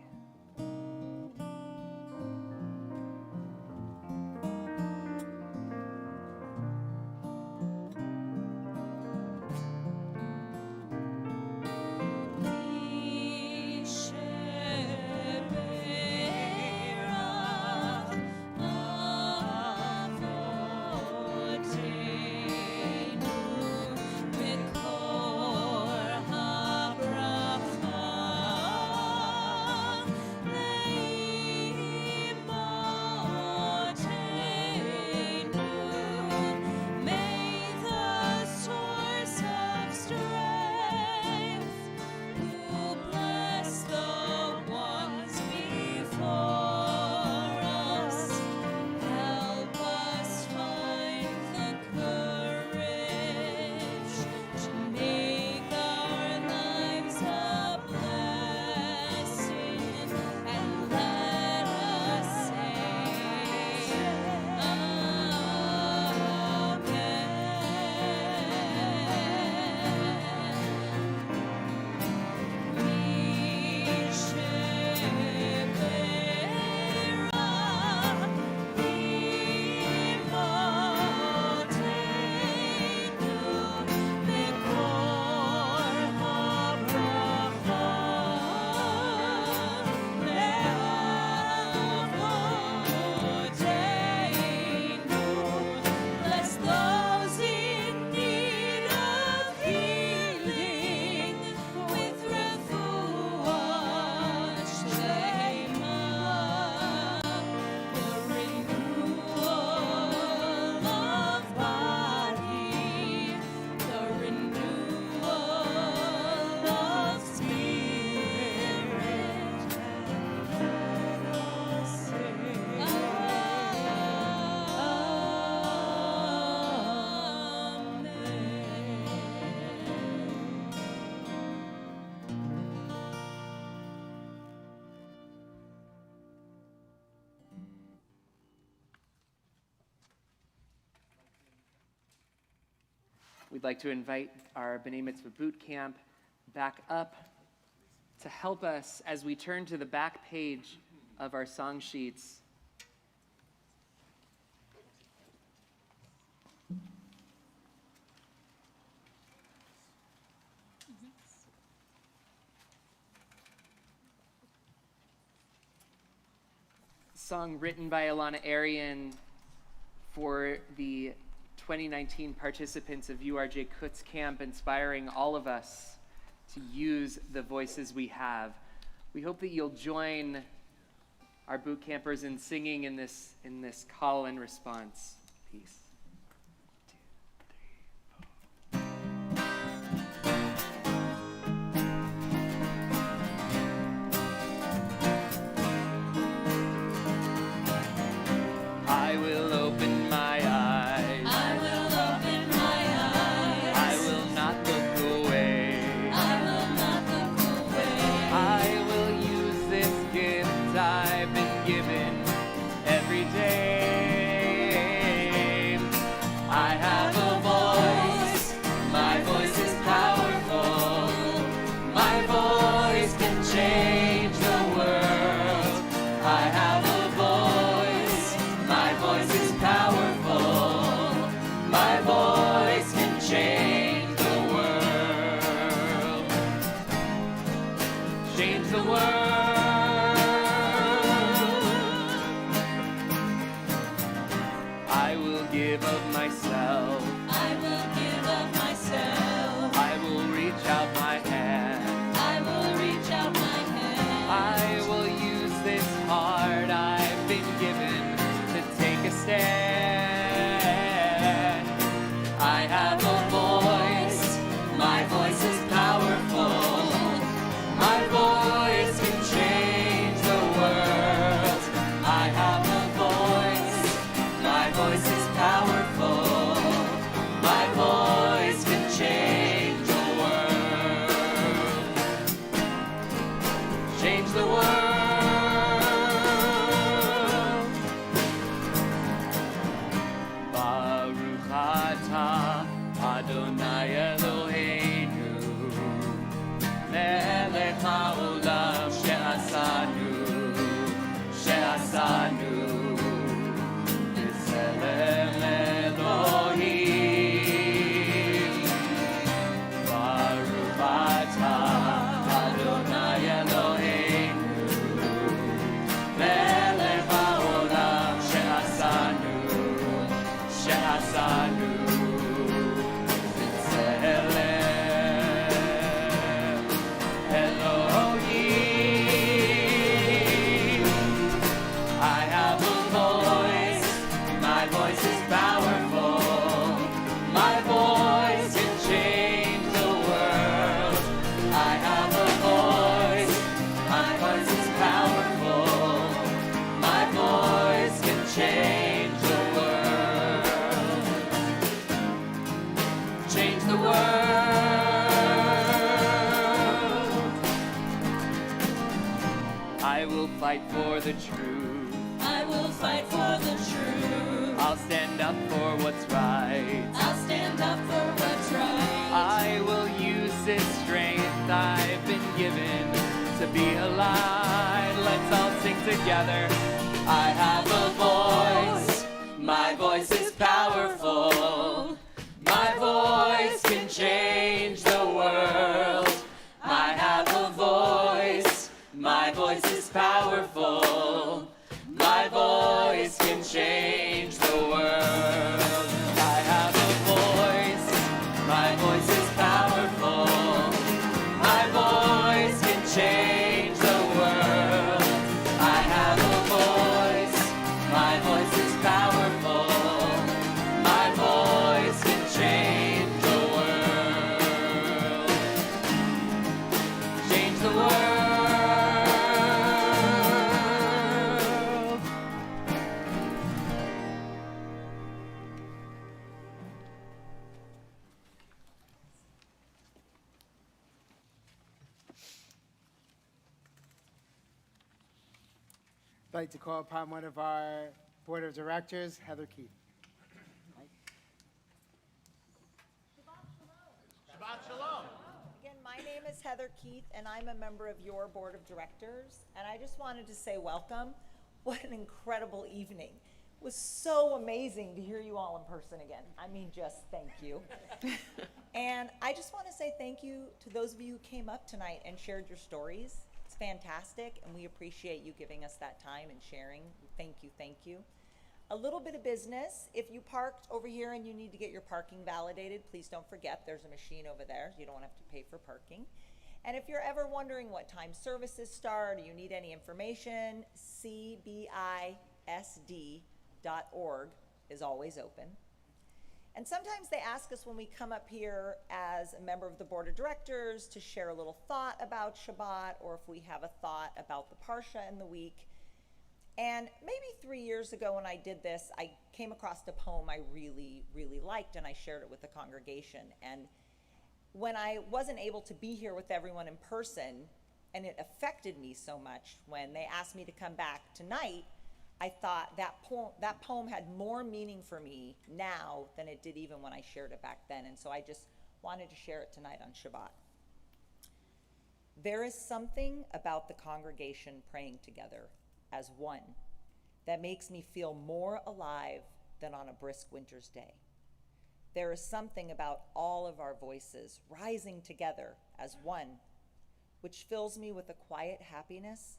[SPEAKER 6] we'd like to invite our B'nai Mitzvah Boot Camp back up to help us as we turn to the back page of our song sheets. Song written by Alana Arian for the 2019 participants of URJ Kutz Camp, inspiring all of us to use the voices we have. We hope that you'll join our boot campers in singing in this call and response piece. I will open my eyes.
[SPEAKER 2] I will open my eyes.
[SPEAKER 6] I will not look away.
[SPEAKER 2] I will not look away.
[SPEAKER 6] I will use this gift I've been given every day. I have a voice. My voice is powerful. My voice can change the world. I have a voice. My voice is powerful. My voice can change the world. Change the world. I will give of myself.
[SPEAKER 2] I will give of myself.
[SPEAKER 6] I will reach out my hand.
[SPEAKER 2] I will reach out my hand.
[SPEAKER 6] I will use this heart I've been given to take a stand. I have a voice. My voice is powerful. My voice can change the world. I have a voice. My voice is powerful. My voice can change the world. Change the world. Baruch atah Adonai Eloheinu melech haolam she'asanu b'tselem Elohim. Baruch atah Adonai Eloheinu melech haolam she'asanu b'tselem Elohim. I have a voice. My voice is powerful. My voice can change the world. I have a voice. My voice is powerful. My voice can change the world. Change the world. I will fight for the truth.
[SPEAKER 2] I will fight for the truth.
[SPEAKER 6] I'll stand up for what's right.
[SPEAKER 2] I'll stand up for what's right.
[SPEAKER 6] I will use this strength I've been given to be alive. Let's all sing together. I have a voice. My voice is powerful. My voice can change the world. I have a voice. My voice is powerful. My voice can change the world. I have a voice. My voice is powerful. My voice can change the world. I have a voice. My voice is powerful. My voice can change the world. Change the world.
[SPEAKER 3] I'd like to call upon one of our board of directors, Heather Keith.
[SPEAKER 9] Heather Keith, and I'm a member of your board of directors. And I just wanted to say welcome. What an incredible evening. It was so amazing to hear you all in person again. I mean, just thank you. And I just want to say thank you to those of you who came up tonight and shared your stories. It's fantastic, and we appreciate you giving us that time and sharing. Thank you, thank you. A little bit of business. If you parked over here and you need to get your parking validated, please don't forget there's a machine over there. You don't have to pay for parking. And if you're ever wondering what time services start or you need any information, cbisd.org is always open. And sometimes they ask us when we come up here as a member of the board of directors to share a little thought about Shabbat, or if we have a thought about the Parsha in the week. And maybe 3 years ago when I did this, I came across a poem I really, really liked, and I shared it with the congregation. And when I wasn't able to be here with everyone in person, and it affected me so much, when they asked me to come back tonight, I thought that poem had more meaning for me now than it did even when I shared it back then. And so I just wanted to share it tonight on Shabbat. There is something about the congregation praying together as one that makes me feel more alive than on a brisk winter's day. There is something about all of our voices rising together as one, which fills me with a quiet happiness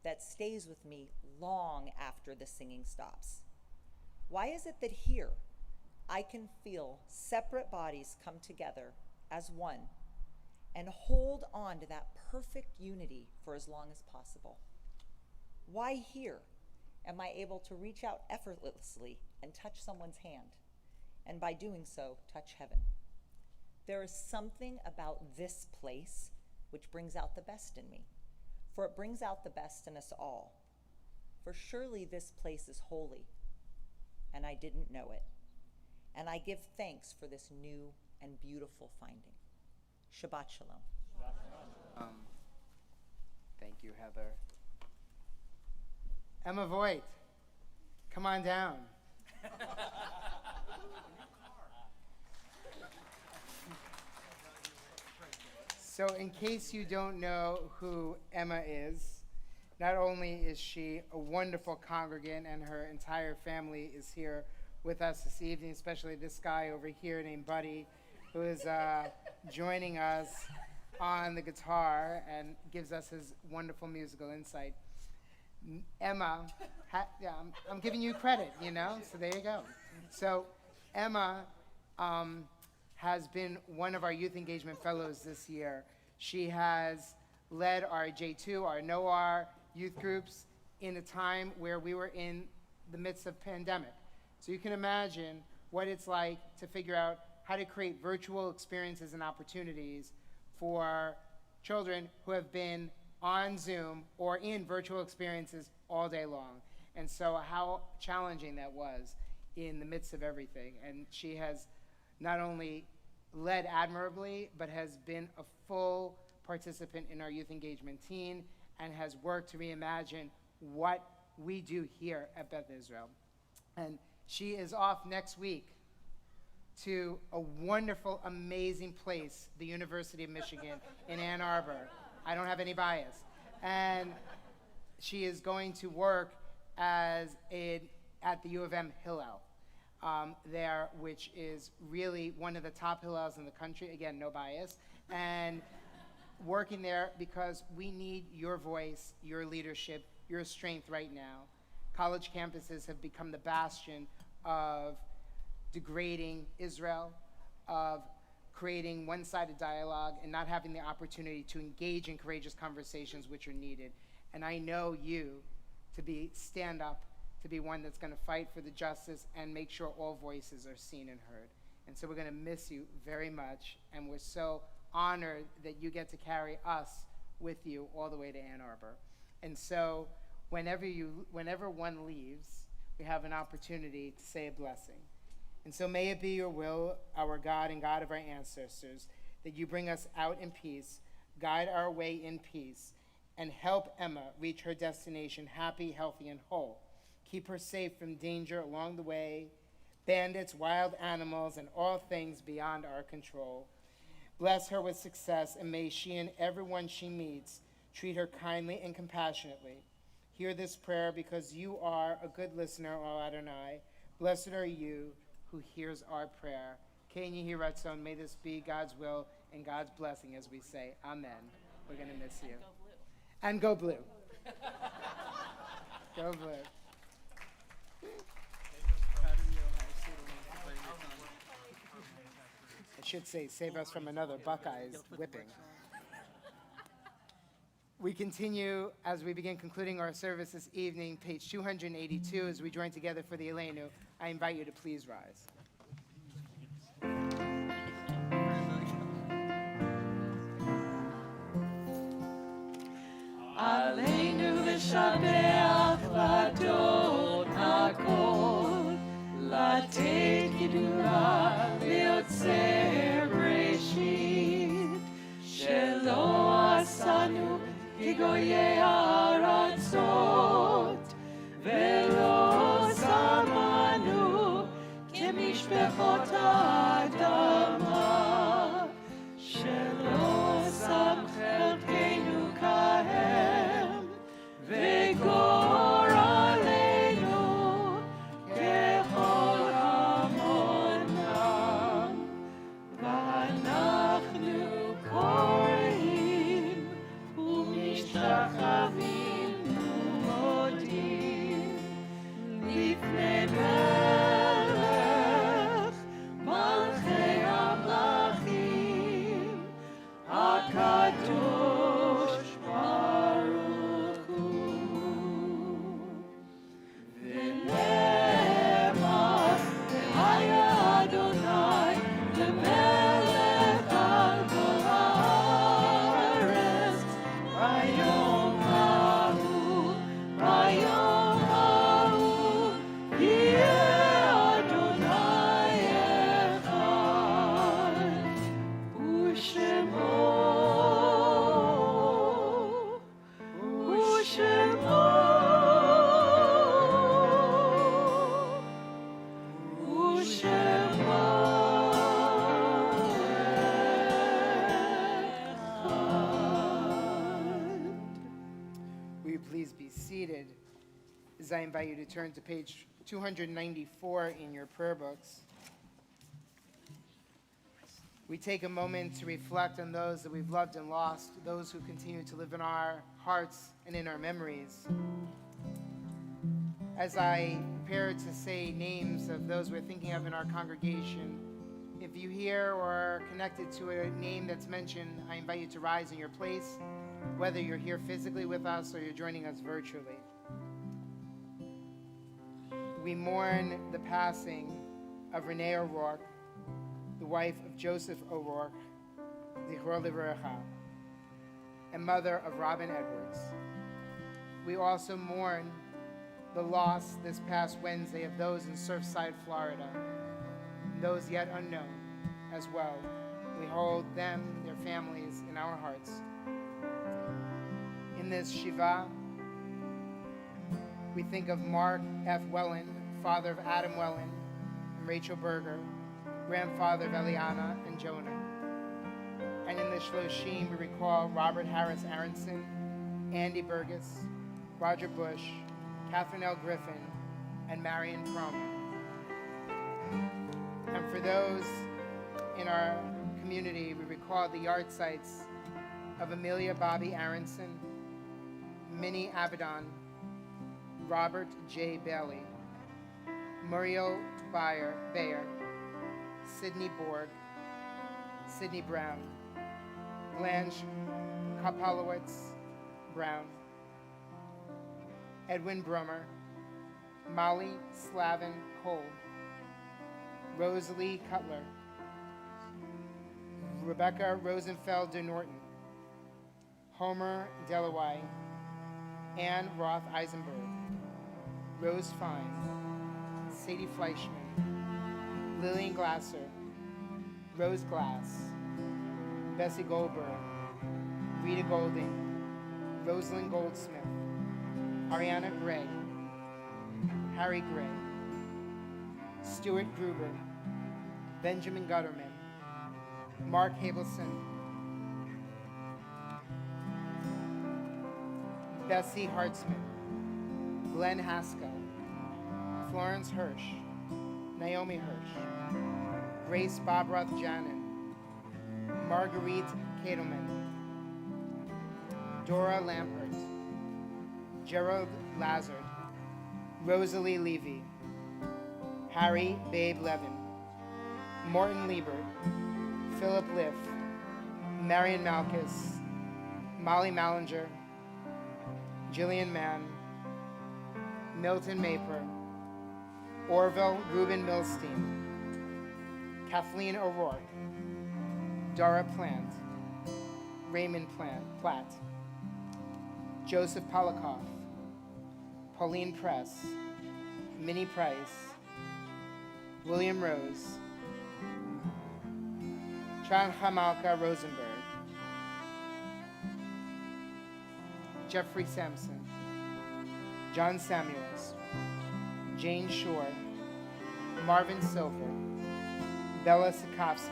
[SPEAKER 9] that stays with me long after the singing stops. Why is it that here I can feel separate bodies come together as one and hold on to that perfect unity for as long as possible? Why here am I able to reach out effortlessly and touch someone's hand, and by doing so, touch heaven? There is something about this place which brings out the best in me, for it brings out the best in us all. For surely this place is holy, and I didn't know it. And I give thanks for this new and beautiful finding. Shabbat Shalom.
[SPEAKER 3] Thank you, Heather. Emma Voigt, come on down. So in case you don't know who Emma is, not only is she a wonderful congregant and her entire family is here with us this evening, especially this guy over here named Buddy, who is joining us on the guitar and gives us his wonderful musical insight. Emma, I'm giving you credit, so there you go. So Emma has been one of our youth engagement fellows this year. She has led our J2, our NOAR youth groups in a time where we were in the midst of pandemic. So you can imagine what it's like to figure out how to create virtual experiences and opportunities for children who have been on Zoom or in virtual experiences all day long. And so how challenging that was in the midst of everything. And she has not only led admirably, but has been a full participant in our youth engagement team and has worked to reimagine what we do here at Beth Israel. And she is off next week to a wonderful, amazing place, the University of Michigan in Ann Arbor. I don't have any bias. And she is going to work at the U of M Hillel there, which is really one of the top Hillels in the country. Again, no bias. And working there because we need your voice, your leadership, your strength right now. College campuses have become the bastion of degrading Israel, of creating one-sided dialogue and not having the opportunity to engage in courageous conversations which are needed. And I know you to stand up, to be one that's going to fight for the justice and make sure all voices are seen and heard. And so we're going to miss you very much, and we're so honored that you get to carry us with you all the way to Ann Arbor. And so whenever one leaves, we have an opportunity to say a blessing. And so may it be your will, our God and God of our ancestors, that you bring us out in peace, guide our way in peace, and help Emma reach her destination happy, healthy, and whole. Keep her safe from danger along the way, bandits, wild animals, and all things beyond our control. Bless her with success, and may she and everyone she meets treat her kindly and compassionately. Hear this prayer because you are a good listener, O Adonai. Blessed are you who hears our prayer. Ken Yehi Ratzon, may this be God's will and God's blessing as we say, Amen. We're going to miss you. And go blue. Go blue. I should say, save us from another Buckeyes whipping. We continue as we begin concluding our service this evening, page 282, as we join together for the Elenu. I invite you to please rise.
[SPEAKER 2] עלינו לשבח לדוד הכל, לתת כדורה ליוצר בראשית, שלא עשנו כגויי הארצות, ולא שמנו כמשפחות האדמה, שלא שם חלקנו כהם, וגורלנו ככל המונם, ואנחנו קוראים ומשתחווים ומודים לפני מלך מלכי המלכים הקדוש ברוך הוא. ונאמר והיה אדוני למלך על כל הארץ ביום ההוא יהיה אדוני אחד ושמו
[SPEAKER 3] Will you please be seated as I invite you to turn to page 294 in your prayer books. We take a moment to reflect on those that we've loved and lost, those who continue to live in our hearts and in our memories. As I prepare to say names of those we're thinking of in our congregation, if you hear or are connected to a name that's mentioned, I invite you to rise in your place, whether you're here physically with us or you're joining us virtually. We mourn the passing of Renee O'Rourke, the wife of Joseph O'Rourke, Zichro Livrecha, and mother of Robin Edwards. We also mourn the loss this past Wednesday of those in Surfside, Florida, and those yet unknown as well. We hold them, their families, in our hearts. In this Shiva, we think of Mark F. Wellen, father of Adam Wellen and Rachel Berger, grandfather of Eliana and Jonah. And in the Shloshim, we recall Robert Harris Aronson, Andy Burgess, Roger Bush, Catherine L. Griffin, and Marion Croman. And for those in our community, we recall the yard sites of Amelia Bobby Aronson, Minnie Abaddon, Robert J. Bailey, Muriel Bayer, Sidney Borg, Sidney Brown, Blanche Kopalowitz Brown, Edwin Brummer, Molly Slavin Cole, Rosalie Cutler, Rebecca Rosenfeld de Norton, Homer Delaway, Anne Roth Eisenberg, Rose Fine, Sadie Fleischman, Lillian Glasser, Rose Glass, Bessie Goldberg, Rita Golding, Rosalind Goldsmith, Ariana Gray, Harry Gray, Stuart Gruber, Benjamin Gutterman, Mark Habelson, Bessie Hartzman, Glenn Haskell, Florence Hirsch, Naomi Hirsch, Grace Bobroth Janin, Marguerite Kadelman, Dora Lampert, Gerald Lazard, Rosalie Levy, Harry Babe Levin, Morton Liebert, Philip Liff, Marion Malkus, Molly Mallinger, Jillian Mann, Milton Maper, Orville Reuben Milstein, Kathleen O'Rourke, Dara Plant, Raymond Platt, Joseph Polikoff, Pauline Press, Minnie Price, William Rose, Chanchamalka Rosenberg, Jeffrey Sampson, John Samuels, Jane Shore, Marvin Silver, Bella Sikowski,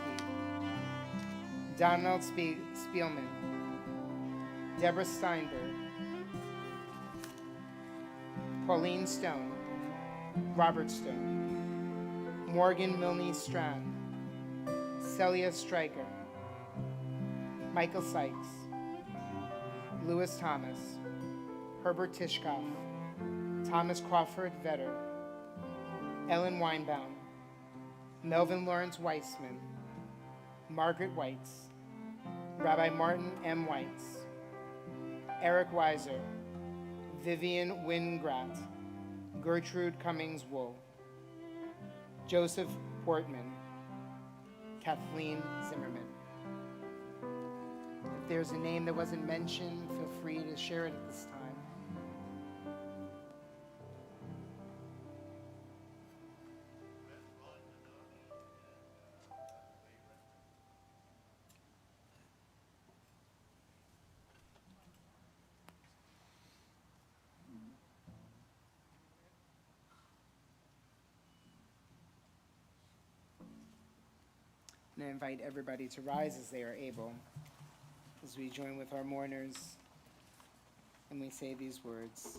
[SPEAKER 3] Donald Spielman, Deborah Steinberg, Pauline Stone, Robert Stone, Morgan Milne Strand, Celia Stryker, Michael Sykes, Lewis Thomas, Herbert Tishkoff, Thomas Crawford Vetter, Ellen Weinbaum, Melvin Lawrence Weissman, Margaret Weitz, Rabbi Martin M. Weitz, Eric Weiser, Vivian Wingrat, Gertrude Cummings Wool, Joseph Portman, Kathleen Zimmerman. If there's a name that wasn't mentioned, feel free to share it at this time. And I invite everybody to rise as they are able, as we join with our mourners, and we say these words.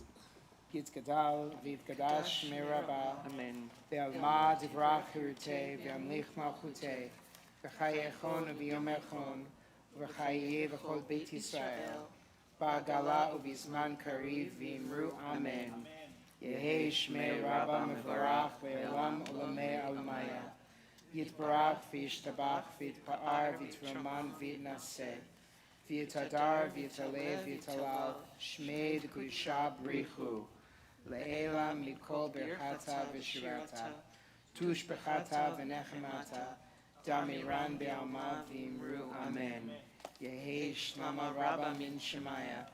[SPEAKER 3] Yitzgadal v'yitkadash merabah,
[SPEAKER 6] Amen.
[SPEAKER 3] ve'alma divrach hirutei, ve'amlich malchutei, v'chayechon v'yomechon, v'chaye v'chol beit Yisrael, ba'gala u'bizman kariv v'imru amen. Yehei shmei rabba mevarach ve'elam olamei almaya. Yitbarach v'yishtabach v'yitpa'ar v'yitraman v'yitnaseh. V'yitadar v'yitalev v'yitalal shmei d'kudisha brichu. Le'ela mikol berchata v'shirata. Tush bechata v'nechemata. Damiran be'alma v'imru amen. Yehi shlama rabba min shemaya.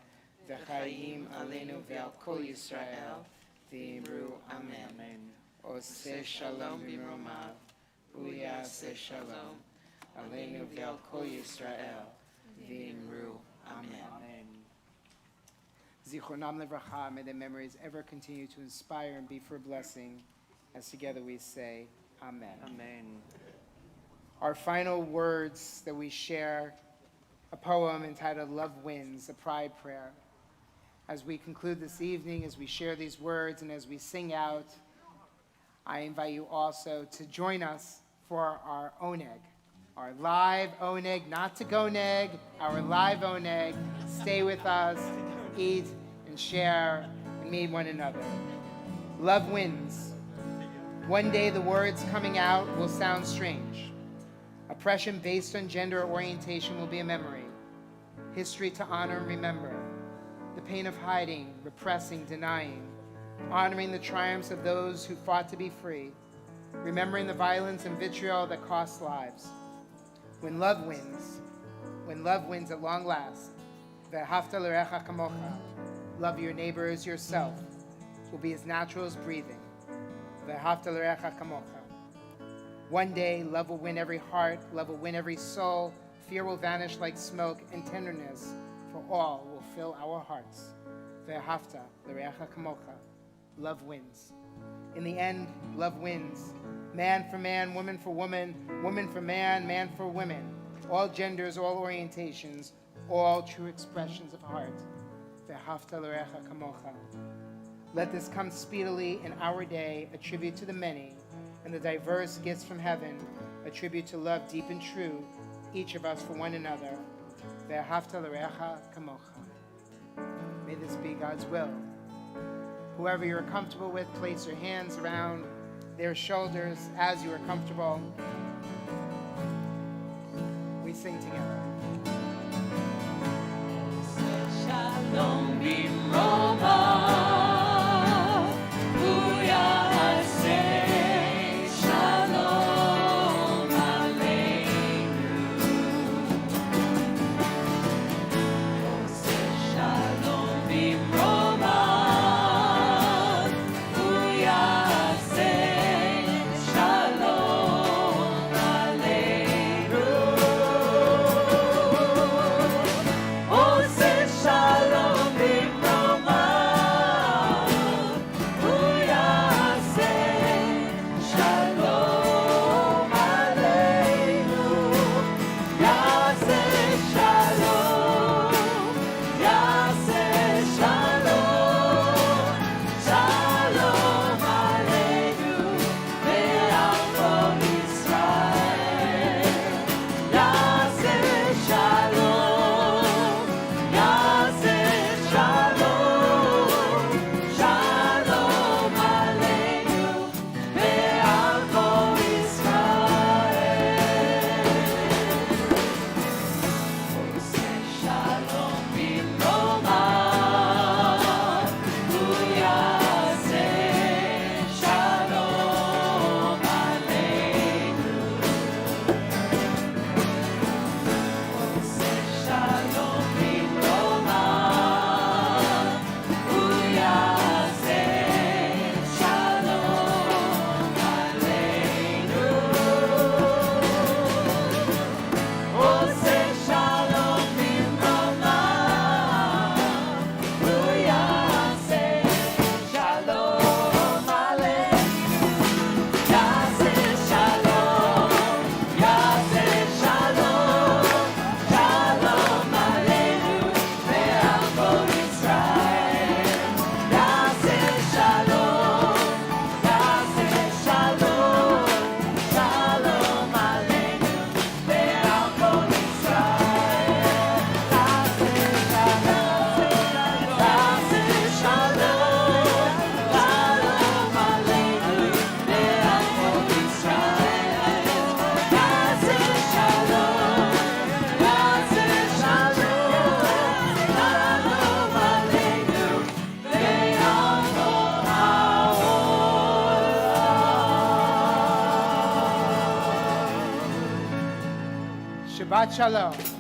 [SPEAKER 3] V'chayim aleinu ve'al kol Yisrael. V'imru amen. Oseh shalom b'romav. Uyaseh shalom. Aleinu ve'al kol Yisrael. V'imru amen. Zichronam levracha, may their memories ever continue to inspire and be for a blessing, as together we say, Amen.
[SPEAKER 6] Amen.
[SPEAKER 3] Our final words that we share, a poem entitled Love Wins, a pride prayer. As we conclude this evening, as we share these words and as we sing out, I invite you also to join us for our oneg, our live oneg, not to go neg, our live oneg. Stay with us, eat and share and meet one another. Love wins. One day the words coming out will sound strange. Oppression based on gender orientation will be a memory. History to honor and remember. The pain of hiding, repressing, denying. Honoring the triumphs of those who fought to be free. Remembering the violence and vitriol that cost lives. When love wins at long last, ve'ahavta l'recha kamocha, love your neighbor as yourself, will be as natural as breathing. Ve'ahavta l'recha kamocha. One day, love will win every heart, love will win every soul, fear will vanish like smoke, and tenderness for all will fill our hearts. Ve'ahavta l'recha kamocha. Love wins. In the end, love wins. Man for man, woman for woman, woman for man, man for women. all genders, all orientations, all true expressions of heart. Ve'ahavta l'orecha kamocha. Let this come speedily in our day, a tribute to the many, and the diverse gifts from heaven, a tribute to love deep and true, each of us for one another. Ve'ahavta l'orecha kamocha. May this be God's will. Whoever you're comfortable with, place your hands around their shoulders as you are comfortable. We sing together.
[SPEAKER 2] Shalom b'Roma, Uyaseh Shalom Aleinu. Oseh Shalom b'Roma, Uyaseh Shalom Aleinu. Oseh Shalom b'Roma, Uyaseh Shalom Aleinu. Yaseh Shalom, Yaseh Shalom, Shalom Aleinu ve'al kol Yisrael. Yaseh Shalom, Yaseh Shalom, Shalom Aleinu ve'al kol Yisrael. Oseh Shalom b'Roma, Uyaseh Shalom Aleinu. Oseh Shalom b'Roma, Uyaseh Shalom Aleinu. Oseh Shalom b'Roma, Uyaseh Shalom Aleinu. Yaseh Shalom, Yaseh Shalom, Shalom Aleinu ve'al kol Yisrael. Yaseh Shalom, Yaseh Shalom, Shalom Aleinu ve'al kol Yisrael. Yaseh Shalom, Yaseh Shalom, Shalom Aleinu ve'al kol Yisrael. Yaseh Shalom, Yaseh Shalom, Shalom Aleinu ve'al kol
[SPEAKER 3] Shabbat Shalom.